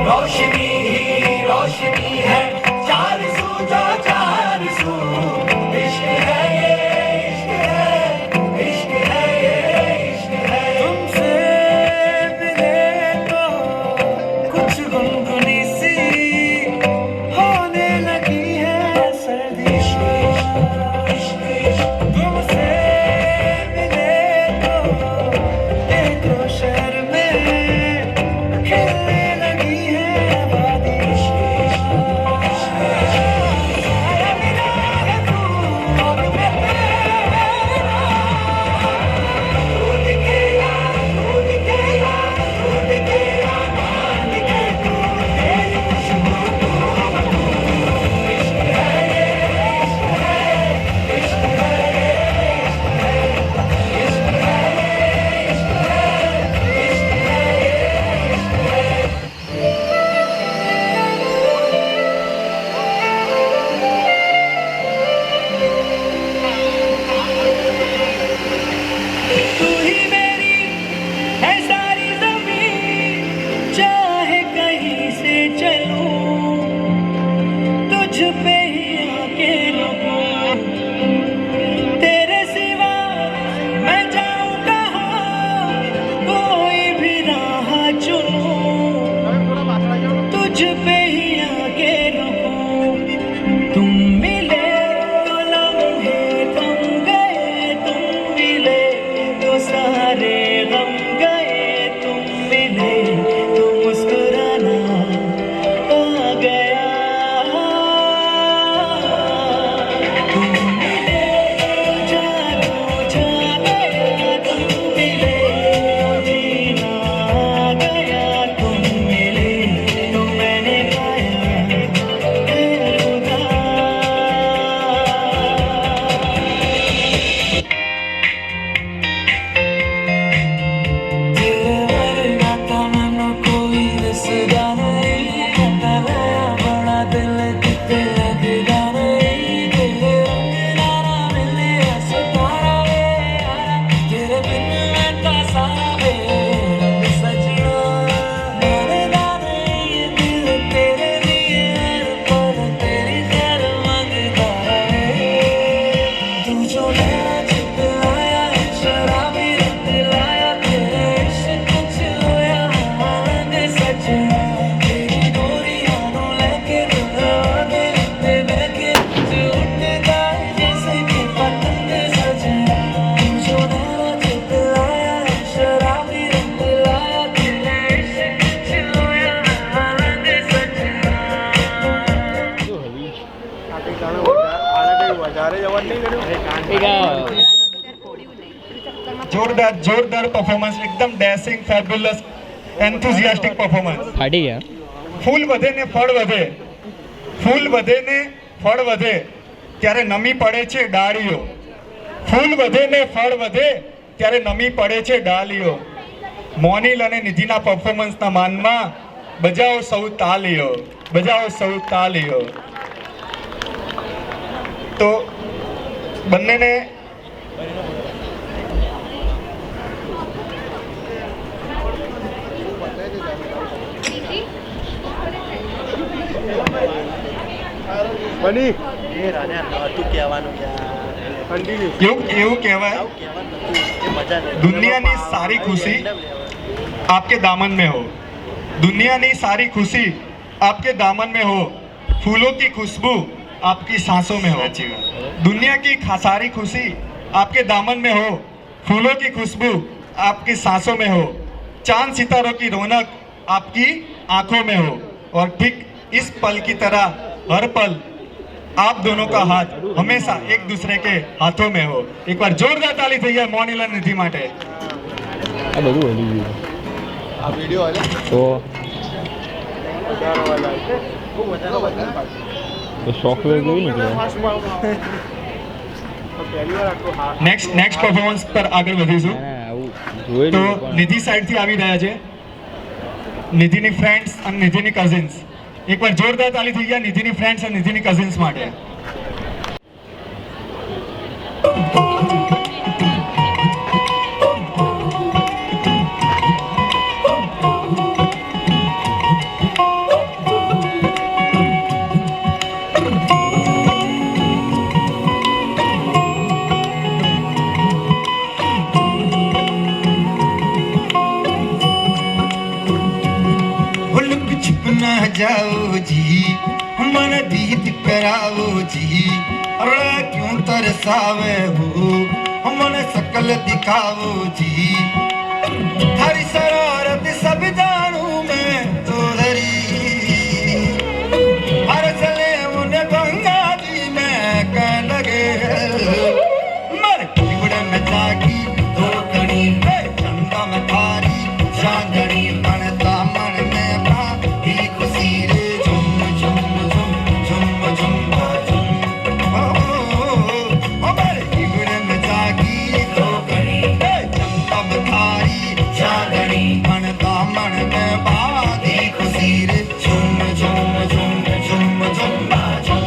रोशनी ही रोशनी है, चार सू जो चार सू, इश्क है ये इश्क है, इश्क है ये इश्क है. तुमसे मिले तो कुछ गुनगुनी सी होने लगी है सर्दी. तुमसे मिले तो एक शहर में खिलने लगी है वादी. आया मिला है तू और मैं तेरा. ढूंढ के यार ढूंढ के यार ढूंढ के यार मान के तू तेरी खुशबू तू इश्क है ये इश्क है, इश्क है ये इश्क है, इश्क है ये इश्क है, इश्क है ये इश्क है. तू ही मेरी है सारी ज़मीन, चाहे कहीं से चलूं तुझ पे ही आके रुकूं. तेरे सिवा मैं जाऊं कहाँ, कोई भी राह चुनूं तुझ पे ही आके रुकूं. तुम मिले तो लम्हे थम गए, तुम मिले तो सारे गम गए. तुम मिले तो मुस्कुराना आ गया. तुम मिले तो जादू छा गया, तुम मिले तो जीना आ गया. तुम मिले तो मैंने पाया है खुदा. तेरे वरना तमन्ना कोई दिसदा नहीं, तलया बड़ा दिल किते लगदा नहीं. तेरे रंग ना मिले सितारा वे यारा, तेरे बिन मैं ता सारा वे रंग सजना. मरदा नहीं ये दिल तेरे लिए हर पल तेरी खैर मांगता है. तू जो नैना चितलाया है शराबी रंग लाया, तेरे इश्क च होया रंग सजना. तेरी डोरियां नू लेके रुला दे ते बहके च उठदा है जैसे कि पतंग सजना. तू जो नैना चितलाया है शराबी रंग लाया, तेरे इश्क च होया रंग सजना. જોરદાર જોરદાર પરફોર્મન્સ, એકદમ ડેશિંગ, ફેબ્યુલસ, એન્થુઝિયાસ્ટિક પરફોર્મન્સ. ફાટી ગયા. ફૂલ વધે ને ફળ વધે, ફૂલ વધે ને ફળ વધે ત્યારે નમી પડે છે ડાળીઓ. ફૂલ વધે ને ફળ વધે ત્યારે નમી પડે છે ડાળીઓ. મોનિલ અને નિધિના પરફોર્મન્સના માનમાં બજાવો સૌ તાલીઓ, બજાવો સૌ તાલીઓ. તો બંનેને એવું કહેવાય દુનિયાની સારી ખુશી आपके दामन में हो. दुनियानी सारी खुशी आपके दामन में हो, फूलों की खुशबू आपकी सांसों में हो. दुनिया की सारी खुशी आपके दामन में हो, फूलों की खुशबू आपकी सांसों में हो. चांद सितारों की रौनक आपकी आंखों में हो. और ठीक इस पल की तरह हर पल आप दोनों का हाथ हमेशा एक दूसरे के हाथों में हो. एक बार जोरदार ताली થઈ જાય મોનિલ અને નિધિ માટે. નેક્સ્ટ પરફોર્મન્સ પર આગળ વધીશું. તો નિધિ સાઈડથી આવી રહ્યા છે, નિધિની ફ્રેન્ડ્સ અને નિધિની કઝિન્સ. એકવાર જોરદાર તાલી થઈ ગયા નિધિની ફ્રેન્ડ્સ અને નિધિની કઝિન્સ માટે. जाओ जी मन दीद कराओ जी अरे क्यों तरसावे हो मन सकल दिखाओ जी हरी शरारत सब जानू मैं तो धरी हर चले उन्हें गंगा जी में कह लगे मर किबड़ में जागी दो कणी चंदा में थारी चांदनी बनता मन में बाती खुशी रे झुम झुम झुम झुम झुम झुम ओ मर किबड़ में जागी दो कणी चंदा में थारी चांदनी बनता मन में बाती खुशी रे झुम झुम झुम झुम झुम झुम.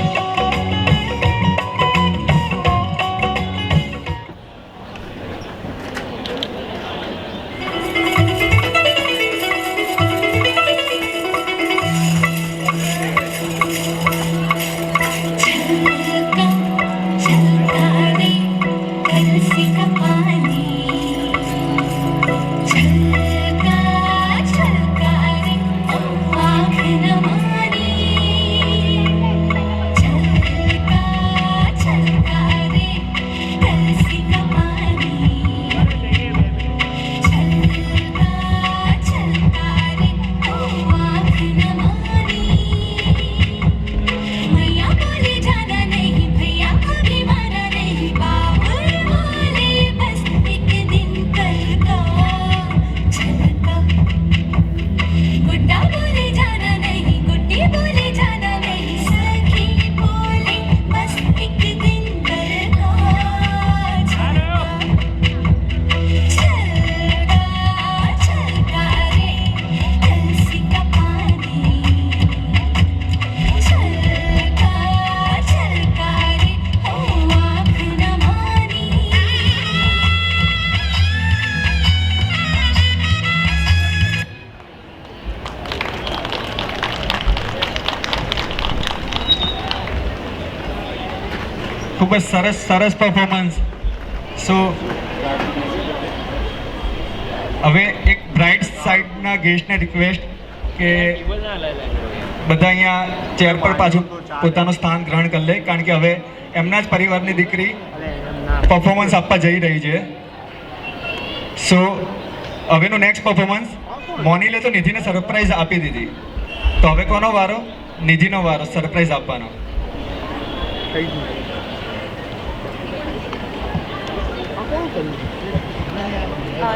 ખૂબ જ સરસ પરફોર્મન્સ. સો હવે એક બ્રાઇડ સાઈડના ગેસ્ટને રિક્વેસ્ટ કે બધા અહીંયા ચેર પર પાછું પોતાનું સ્થાન ગ્રહણ કરી લે, કારણ કે હવે એમના જ પરિવારની દીકરી પરફોર્મન્સ આપવા જઈ રહી છે. સો હવેનું નેક્સ્ટ પરફોર્મન્સ મોનીલે તો નિધિને સરપ્રાઈઝ આપી દીધી, તો હવે કોનો વારો? નિધિનો વારો સરપ્રાઈઝ આપવાનો.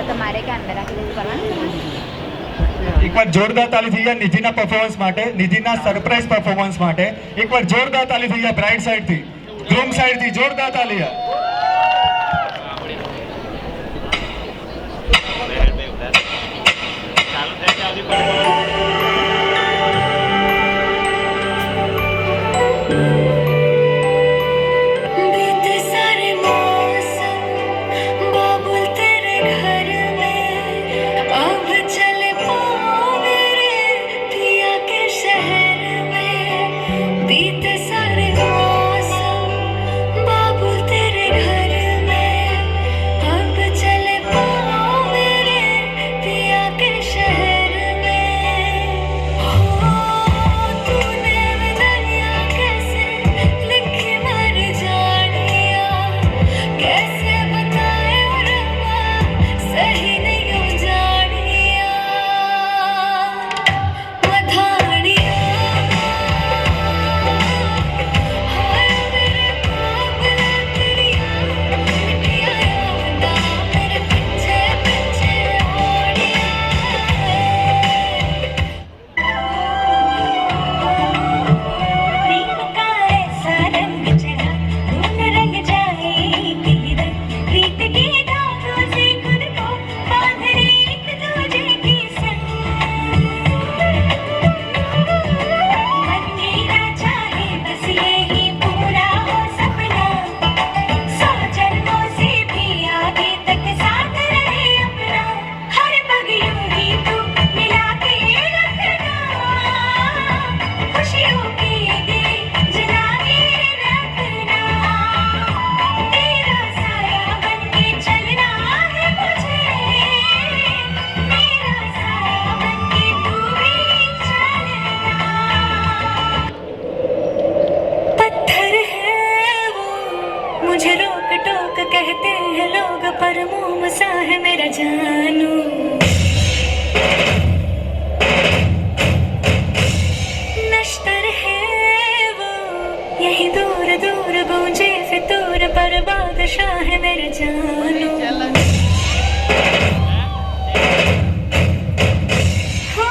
તમારે કે અંદર રાખી કરવાનું. એકવાર જોરદાર તાલી થઈ ગયા નિધિના પરફોર્મન્સ માટે, નિધિના સરપ્રાઈઝ પરફોર્મન્સ માટે. એકવાર જોરદાર તાલી થઈ ગયા બ્રાઇડ સાઈડથી, ગ્રૂમ સાઈડથી જોરદાર તાલી. बीते सारे मौसम बाबुल तेरे घर में अब चले पाँव मेरे पिया के शहर में. बीते सारे मौसम बाबुल तेरे घर में अब चले पाँव मेरे पिया के शहर में. मुझे रोक टोक कहते हैं लोग, पर मोम सा है मेरा जानू। नश्तर है वो यही दूर दूर गूंजे फितूर, पर बादशाह है मेरा जानू। हो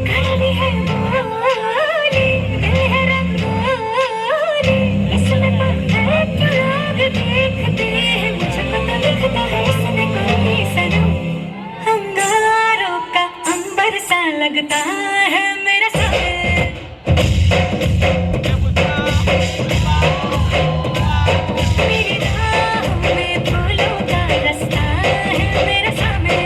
कड़वी है बोली, दिल है रंगोली, इसमें पत्थर क्यों लोग देखते हैं, मुझे पता लिखता है इसमें कोई सनम। अंगारों का अंबर सा लगता है मेरा सामने, मेरी राहों में फूलों का रास्ता है मेरा सामने।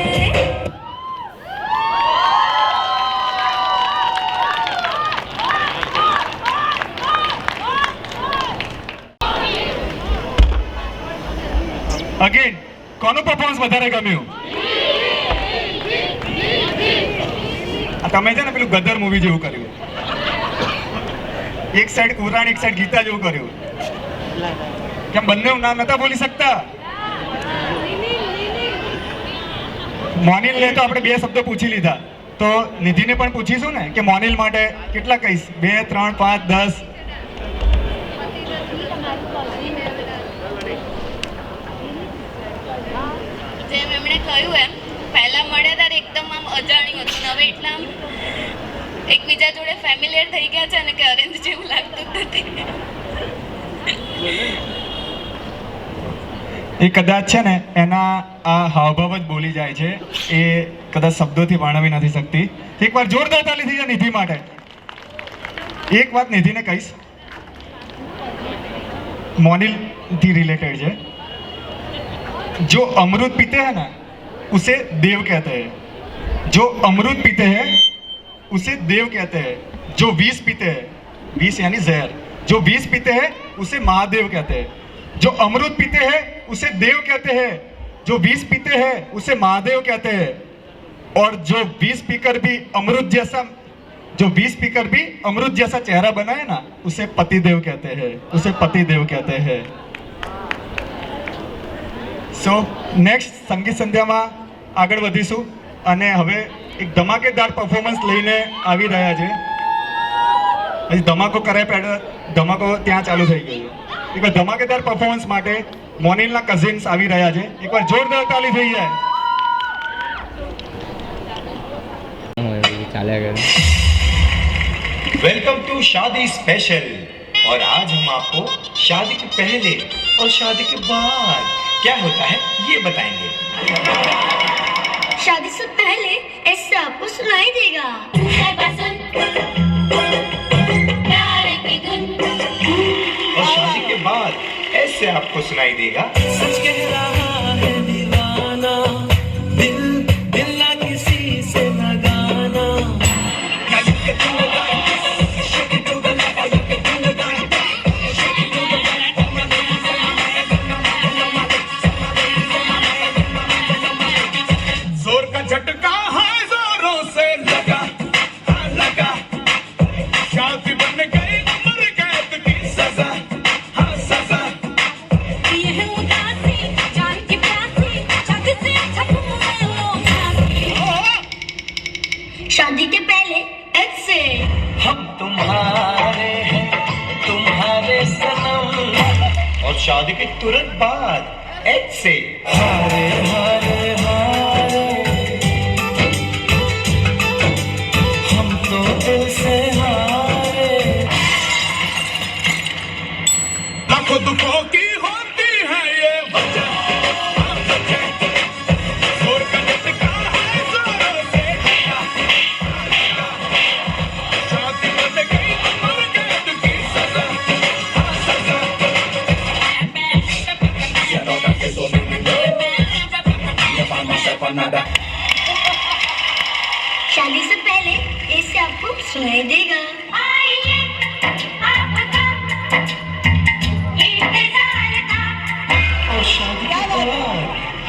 અગેન કોનું પરફોર્મન્સ વધારે ગમ્યું? તમે છે ને પેલું ગદર મૂવી જેવું કર્યું, એક સાઈડ કુરાન એક સાઈડ ગીતા જેવું કર્યું, કેમ બંને નામ નતા બોલી શકતા? મોનિલ ને તો આપણે 2 શબ્દો પૂછી લીધા, તો નિધિને પણ પૂછીશું ને કે મોનિલ માટે કેટલા કહીશ? 2, 3, 5, 10? જેમ એમણે કહ્યું એમ પહેલા મળ્યા ત્યારે એકદમ આમ અજાણ્યું હતું, હવે એટલા આમ એકબીજા જોડે ફેમિલિયર થઈ ગયા છે ને કે અરેન્જ જેવું લાગતું જ નથી. એ કદાચ છે ને એના આ હાવભાવ જ બોલી જાય છે, એ કદાચ શબ્દોથી વર્ણવી નથી શકતી. એકવાર જોરદાર તાલી થઈ જાય નિધિ માટે. એક વાત નિધિને કહીશ, મોનિલ થી रिलेटेड है, जो अमृत पीते हैं ना उसे देव कहते हैं, जो अमृत पीते हैं उसे देव कहते हैं, जो विष पीते हैं, विष यानी जहर, जो विष पीते हैं उसे महादेव कहते हैं, जो अमृत पीते हैं उसे देव कहते हैं, जो विष पीते हैं उसे महादेव कहते हैं, और जो विष पीकर भी अमृत जैसा चेहरा बनाए ना उसे पतिदेव कहते हैं, उसे पतिदेव कहते हैं. સો નેક્સ્ટ સંગીત સંધ્યામાં આગળ વધીશું અને હવે એક ધમાકેદાર પરફોર્મન્સ લઈને આવી રહ્યા છે. હજી ધમાકો કરાય પહેલા ધમાકો ત્યાં ચાલુ થઈ ગયો. એકવાર ધમાકેદાર પરફોર્મન્સ માટે મોનિલના કઝિન્સ આવી રહ્યા છે, એકવાર જોરદાર તાલી થઈ જાય. वेलकम टू शादी स्पेशल, और आज हम आपको शादी के पहले और शादी के बाद क्या होता है ये बताएंगे. शादी से पहले ऐसे आपको सुनाई देगा, और शादी के बाद ऐसे आपको सुनाई देगा. सच कह रहा है दीवाना, दिल दिल ना किसी से लगाना. जोर का झटका है जोरों से लगा, लगा, शादी बन गई उम्र कैद की सजा, हाँ सजा. ये है उदासी जान की प्यासी, शादी से अच्छा तुम्हें लोग साथी. शादी के पहले ऐसे हम तुम्हारे हैं तुम्हारे सनम, और शादी के तुरंत बाद ऐसे हारे हारे हारे, हम तो दिल से हारे. लाखों दुखों की होती है ये वजह, हाँ वजह. जोर का झटका है जोरों से लगा, लगा, शादी बन गई उम्र कैद की सजा, हाँ सजा. शादी से पहले ऐसे आपको सुनाई देगा. और शादी के बाद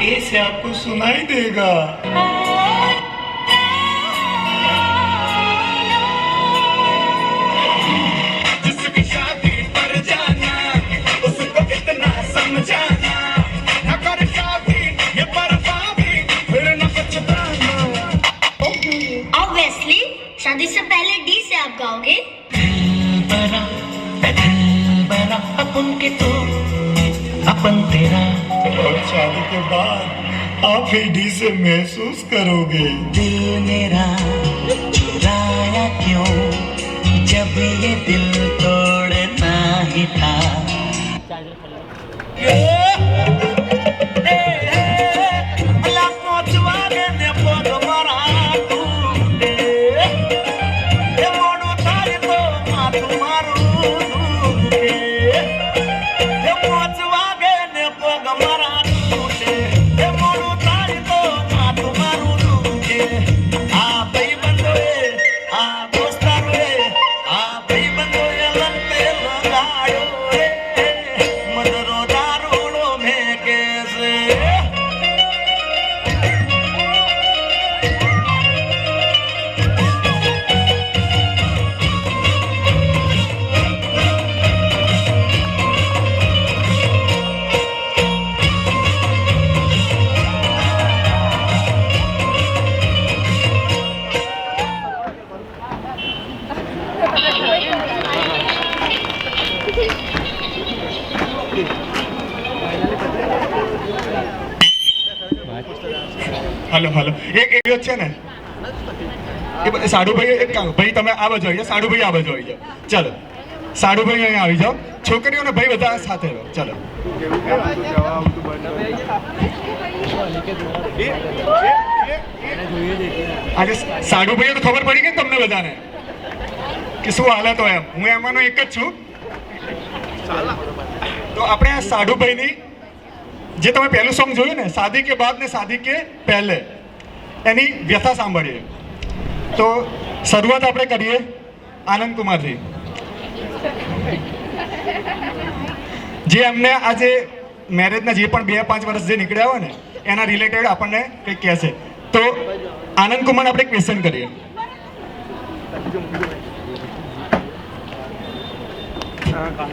ऐसे आपको सुनाई देगा. जिसकी शादी पर जाना उसको कितना के तो अपन तेरा और शादी के बाद आप ही से महसूस करोगे दिल मेरा चुराया क्यों जब ये दिल तोड़ना ही था હલો હલો એક એરિયો છે ને એ સાડુભાઈ એક કામ ભાઈ તમે આ બાજુ આવી જાઓ સાડુભાઈ આ બાજુ આવી જાઓ ચલો સાડુભાઈ અહીંયા આવી જાઓ છોકરીઓને ભાઈ બધા સાથે રહો ચલો આજે સાડુભાઈ તો ખબર પડી ગઈ ને તમને બધાને કે શું હાલત હોય એમ હું એમાંનો એક જ છું તો આપણે આ સાડુભાઈની જે તમે પહેલું સોંગ જોયું ને શાદી કે બાદ ને શાદી કે પહેલે એની વ્યથા સાંભળીએ તો શરૂઆત આપણે કરીએ આનંદ કુમારથી જે એમને આજે મેરેજના જે પણ 2-5 વર્ષ જે નીકળ્યા હોય ને એના રિલેટેડ આપણને કંઈક કહેશે તો આનંદ કુમાર આપણે ક્વેશ્ચન કરીએ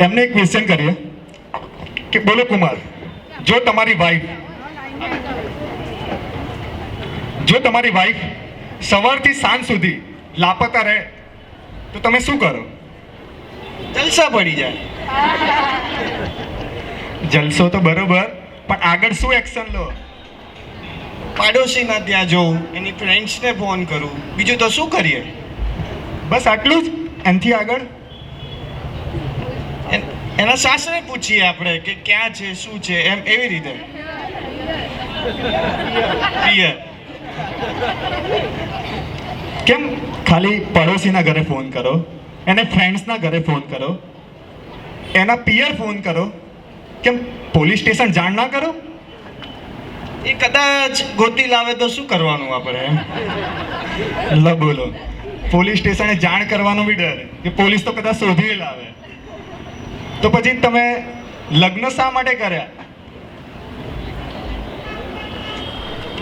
એમને એક ક્વેશ્ચન કરીએ કે બોલો કુમાર જો તમારી વાઈફ સવારથી સાંજ સુધી લાપતા રહે તો તમે શું કરો જલસા પડી જાય જલસો તો બરોબર પણ આગળ શું એક્શન લો પાડોશીના ત્યાં જવું એની ફ્રેન્ડ્સને ફોન કરું બીજું તો શું કરીએ બસ આટલું જ એનાથી આગળ એના સાસરે પૂછીએ આપણે કે ક્યાં છે શું છે એમ એવી રીતે કેમ ખાલી પડોશીના ઘરે ફોન કરો એને ફ્રેન્ડ્સના ઘરે ફોન કરો એના પિયર ફોન કરો કેમ પોલીસ સ્ટેશન જાણ ના કરો એ કદાચ ગોતી લાવે તો શું કરવાનું આપણે લ બોલો પોલીસ સ્ટેશને જાણ કરવાનો બી ડર કે પોલીસ તો કદાચ શોધી લાવે તો પછી તમે લગ્ન શા માટે કર્યા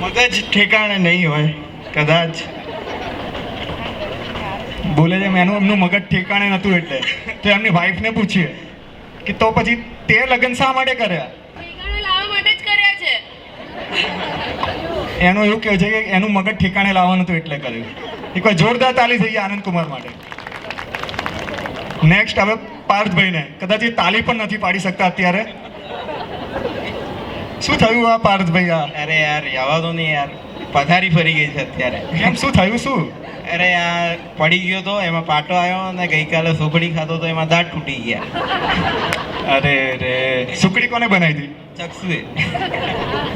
મગજ ઠેકાણે નહીં હોય કદાચ બોલે છે એમનું મગજ ઠેકાણે નહોતું એટલે તો એમની વાઈફને પૂછીએ કે તો પછી તે લગ્ન શા માટે કર્યા ઠેકાણે લાવવા માટે જ કર્યા છે એનું એવું કહે છે કે એનું મગજ ઠેકાણે લાવવાનું હતું એટલે કર્યું એકવાર જોરદાર તાલી થઈ ગઈ આનંદ કુમાર માટે નેક્સ્ટ હવે પાર્થભાઈને કદાચ એ તાલી પણ નથી પાડી શકતા અત્યારે શું થયું આ પાર્થભાઈ આ અરે યાર જવા દો ને યાર પથારી ફરી ગઈ છે અત્યારે કેમ શું થયું શું અરે આ પડી ગયો તો એમાં પાટો આવ્યો અને ગઈકાલે સુખડી ખાતો તો એમાં દાંત તૂટી ગયા અરે રે સુખડી કોને બનાવી હતી ચકસુએ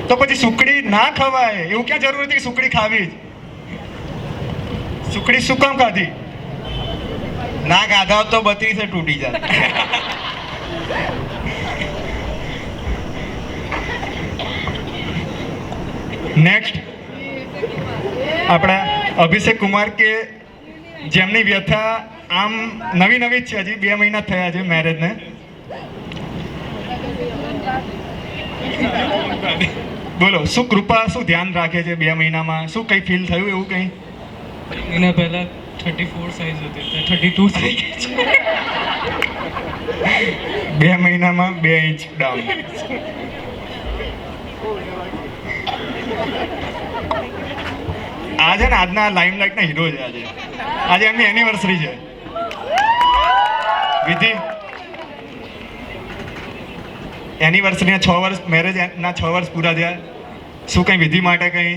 તો પછી સુખડી ના ખવાય એવું ક્યાં જરૂર હતી કે સુખડી ખાવી જ સુખડી શું કામ ખાધી ના ખાધા હોત તો 32 તૂટી જાય નેક્સ્ટ આપણા અભિષેક કુમાર કે જેમની વ્યથા આમ નવી જ છે હજી 2 મહિના થયા છે મેરેજને બોલો શું કૃપા શું ધ્યાન રાખે છે 2 મહિનામાં શું કઈ ફીલ થયું એવું કઈ એના પહેલા 34 સાઈઝ હતી 32 થઈ ગઈ છે 2 મહિનામાં 2 ઇંચ ડાઉન આજે ને આજના લાઇમલાઇટ ના હીરો છે આજે એમની એનિવર્સરી છે વિધિ એનિવર્સરીના 6 વર્ષ મેરેજના 6 વર્ષ પૂરા થયા. શું કંઈ વિધિ માટે કંઈ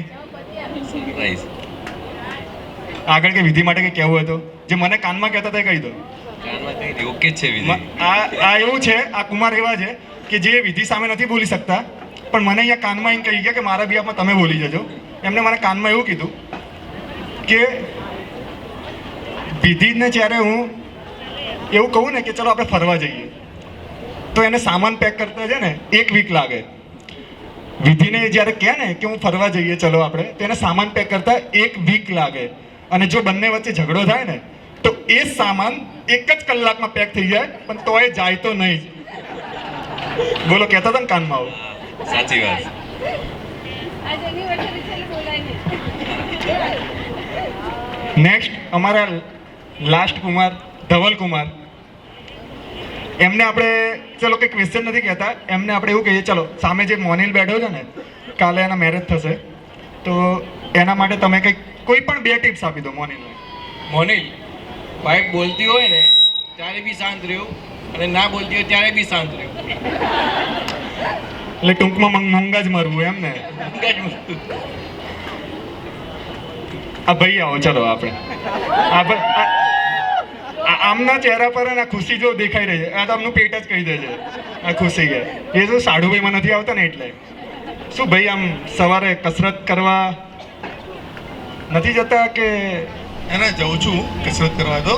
આગળ કંઈ વિધિ માટે કંઈ કહેવું હોય તો જે મને કાનમાં કહેતા હતા એ કહી દો. ઓકે છે વિધિ. આ એવું છે, આ કુમાર એવા છે કે જે વિધિ સામે નથી બોલી શકતા, પણ મને અહીંયા કાનમાં એમ કહી ગયા કે મારા બિયામાં તમે બોલી જજો. એમને મને કાનમાં એવું કીધું કે વિધિને જ્યારે હું એવું કહું ને કે ચલો આપણે ફરવા જઈએ, તો એને સામાન પેક કરતા છે ને 1 વીક લાગે. વિધિને જ્યારે કહે ને કે હું ફરવા જઈએ ચલો આપણે, તો એને સામાન પેક કરતા 1 વીક લાગે. અને જો બંને વચ્ચે ઝઘડો થાય ને તો એ સામાન 1 જ કલાકમાં પેક થઈ જાય, પણ તોય જાય તો નહીં જ. બોલો, કહેતા હતા ને કાનમાં આવું. સાચી વાત. નેક્સ્ટ અમારા લાસ્ટ કુમાર ધવલ કુમાર. એમને આપણે ચલો કંઈ ક્વેશ્ચન નથી કહેતા, એમને આપણે એવું કહીએ ચલો સામે જે મોનિલ બેઠો છે ને, કાલે એના મેરેજ થશે, તો એના માટે તમે કંઈક કોઈ પણ 2 ટિપ્સ આપી દો મોનિલને. મોનિલ, વાઈફ બોલતી હોય ને ત્યારે બી શાંત રહ્યું, અને ના બોલતી હોય ત્યારે બી શાંત રહ્યું. એટલે ટૂંકમાં મંગા જ મરવું એમ ને. આ ભાઈ આવો ચલો આપણે આમના ચહેરા પર આ ખુશી જો દેખાઈ રહી છે, આ તો આમનું પેટ જ કહી દે છે આ ખુશી છે. એ તો સાડુભાઈમાં નથી આવતા ને એટલે. શું ભાઈ આમ સવારે કસરત કરવા નથી જતા કે? એના જઉં છું કસરત કરવા. તો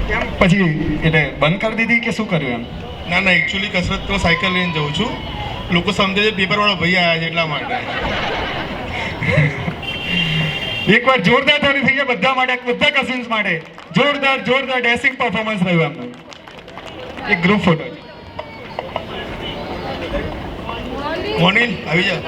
કેમ પછી એટલે બંધ કરી દીધી કે શું કર્યું એમ? ના ના, એકચ્યુઅલી કસરત કરવા સાયકલ લઈને જઉં છું. લોકો સમજે છે પેપરવાળો ભાઈ આવ્યા છે એટલા માટે. એકવાર જોરદાર તાળી થઈ ગયા બધા માટે, બધા કઝિન્સ માટે. જોરદાર ડેસિંગ પરફોર્મન્સ રહ્યું એમનું. એક ગ્રુપ ફોટો. મોનિલ આવી જા.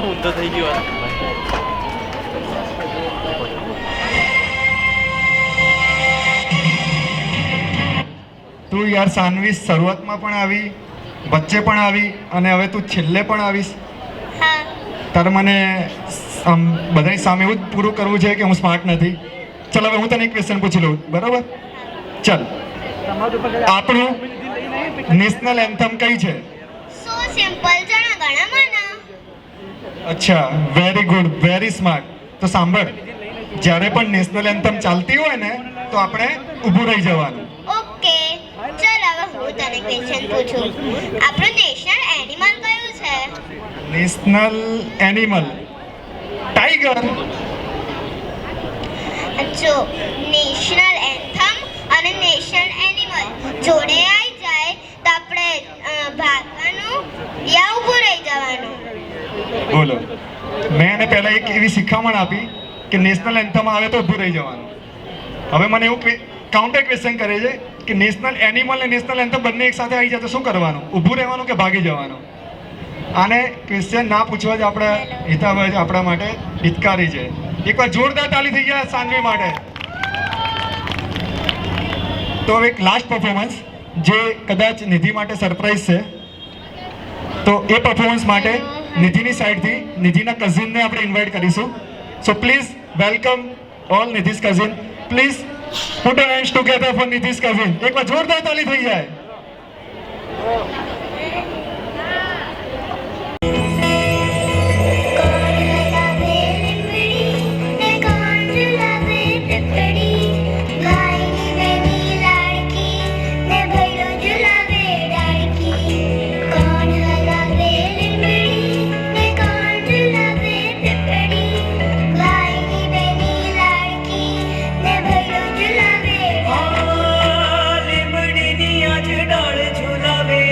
ઊંધો થઈ ગયો. તું યાર સાનવી શરૂઆતમાં પણ આવી, વચ્ચે પણ આવી, અને હવે તું છેલ્લે પણ આવીશ. તારે મને બધાની સામે એવું જ પૂરું કરવું છે કે હું સ્માર્ટ નથી. ચાલ હવે હું તને એક ક્વેશ્ચન પૂછી લઉં, બરાબર? ચાલ, આપણું નેશનલ એન્થમ કઈ છે? સો સિમ્પલ, જણા ગણમાના. અચ્છા, વેરી ગુડ, વેરી સ્માર્ટ. તો સાંભળ, જ્યારે પણ નેશનલ એન્થમ ચાલતી હોય ને તો આપણે ઊભું રહી જવાનું. ઓકે, ચાલ હવે હું તને ક્વેશ્ચન પૂછું. આપણું નેશનલ એનિમલ કયું છે? National animal tiger. જો નેશનલ એન્થમ અને નેશનલ એનિમલ જોડે આવી જાય તો આપણે ભાગવાનું યા ઊભું રહી જવાનું. બોલો, મેં એને પહેલા એક એવી શિખામણ આપી કે નેશનલ એન્થમ આવે તો ઊભું રહી જવાનું. હવે મને એવું કાઉન્ટર ક્વેશ્ચન કરે છે કે નેશનલ એનિમલ અને નેશનલ એન્થમ બંને એક સાથે આવી જાય તો શું કરવાનું? ઊભું રહેવાનું કે ભાગી જવાનું? આને ક્વેશ્ચન ના પૂછવા જ આપણા હિતાભાઈ આપણા માટે હિતકારી છે. એકવાર જોરદાર તાળી થઈ ગયા સાનવી માટે. તો હવે એક લાસ્ટ પરફોર્મન્સ જે કદાચ નિધિ માટે સરપ્રાઈઝ છે. તો એ પરફોર્મન્સ માટે નિધિની સાઈડથી નિધિના કઝિનને આપણે ઇન્વાઇટ કરીશું. So please welcome all Nidhi's cousin. Please put your hands together for Nidhi's cousin. એકવાર જોરદાર તાળી થઈ જાય. લીમડીની આજ ડાળ ઝુલાવે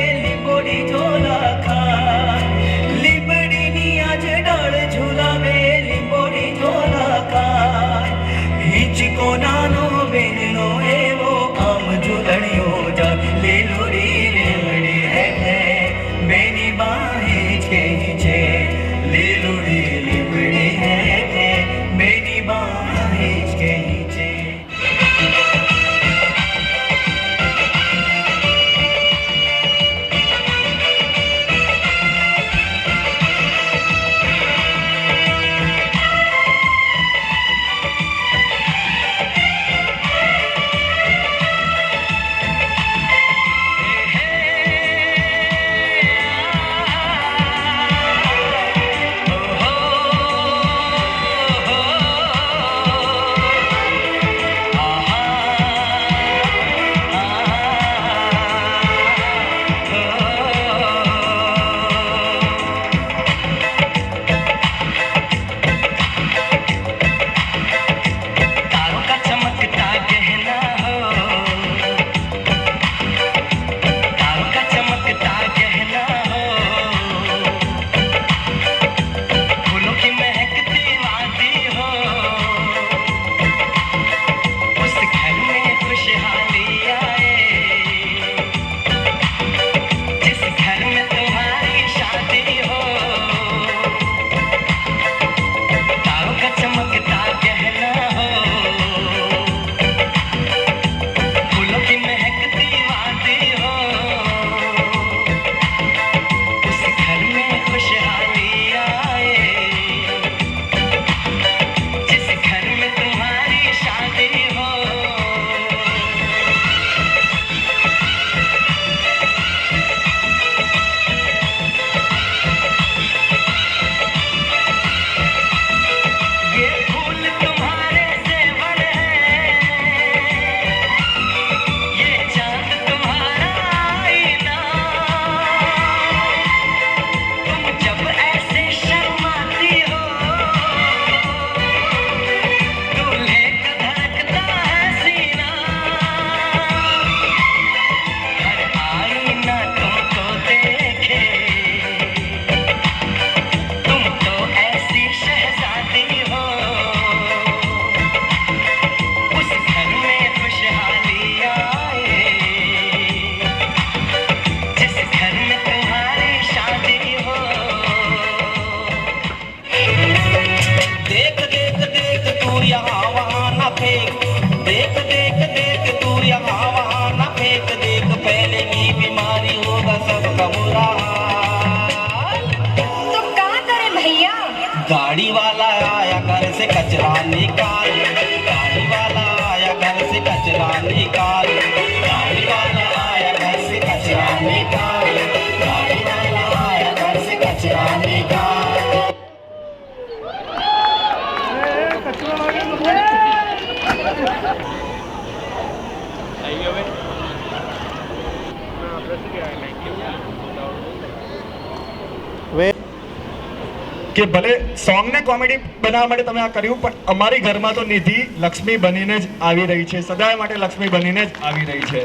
કે ભલે સોંગને કોમેડી બનાવવા માટે તમે આ કર્યું, પણ અમારી ઘરમાં તો નિધિ લક્ષ્મી બનીને જ આવી રહી છે, સદાય માટે લક્ષ્મી બનીને જ આવી રહી છે.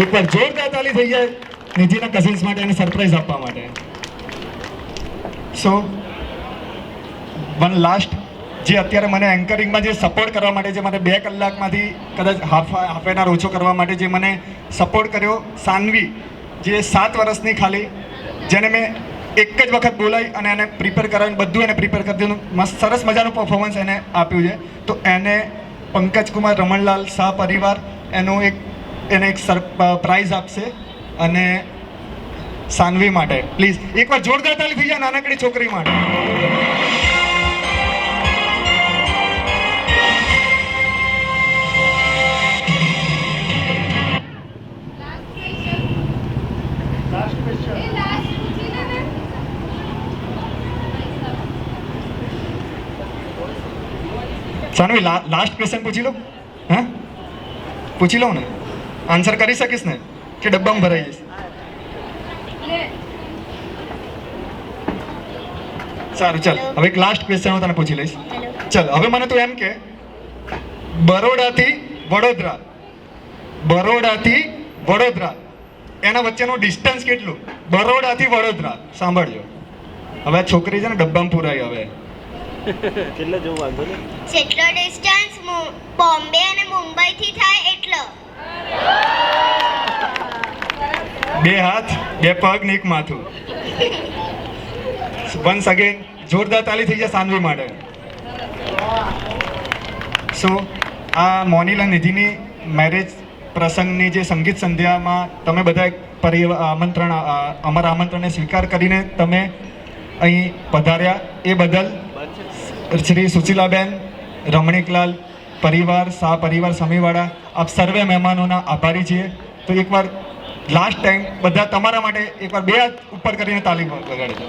એકવાર જોરદાર તાલી થઈ જાય નિધિના કઝિન્સ માટે એને સરપ્રાઈઝ આપવા માટે. સો વન લાસ્ટ, જે અત્યારે મને એન્કરિંગમાં જે સપોર્ટ કરવા માટે, જે મને 2 કલાકમાંથી કદાચ હાફ એન અવર ઓછો કરવા માટે જે મને સપોર્ટ કર્યો, સાનવી, જે 7 વર્ષની ખાલી, જેને મેં એક જ વખત બોલાવી અને એને પ્રિપેર કરાવીને બધું એને પ્રિપેર કરી દીધું, મસ્ત સરસ મજાનું પરફોર્મન્સ એને આપ્યું છે. તો એને પંકજકુમાર રમણલાલ શાહ પરિવાર એને એક પ્રાઇઝ આપશે. અને સાનવી માટે પ્લીઝ એકવાર જોરદાર તાલી થઈ જાય નાનકડી છોકરી માટે. સાનવી લાસ્ટ ક્વેશ્ચન પૂછી લો. હા પૂછી લઉં ને? આન્સર કરી શકીશ ને કે ડબ્બામાં ભરાઈ જઈશ? સારું ચાલ, હવે એક લાસ્ટ ક્વેશ્ચન હું તને પૂછી લઈશ. ચાલ હવે મને તું એમ કે બરોડાથી વડોદરા એના વચ્ચેનું ડિસ્ટન્સ કેટલું? બરોડાથી વડોદરા, સાંભળજો. હવે આ છોકરી છે ને ડબ્બામાં પૂરાઈ. હવે જેટલો ડિસ્ટન્સ બોમ્બે અને મુંબઈ થી થાય એટલો. 2 હાથ 2 પગ ને 1 માથું. વન્સ અગેન જોરદાર તાલી થઈ જાય સાનવી માટે. સો આ મોનિલ અને નિધિની મેરેજ પ્રસંગની જે સંગીત સંધ્યામાં તમે બધા અમારા આમંત્રણને સ્વીકાર કરીને તમે અહીં પધાર્યા, એ બદલ શ્રી સુશીલાબેન, રમણીકલાલ પરિવાર, શાહ પરિવાર, સમીવાળા, આપ સર્વે મહેમાનોના આભારી છીએ. તો એકવાર લાસ્ટ ટાઈમ બધા તમારા માટે એકવાર 2 હાથ ઉપર કરીને તાલી વગાડજો.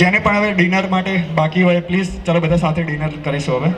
જેને પણ હવે ડિનર માટે બાકી હોય પ્લીઝ ચલો બધા સાથે ડિનર કરીશું. હવે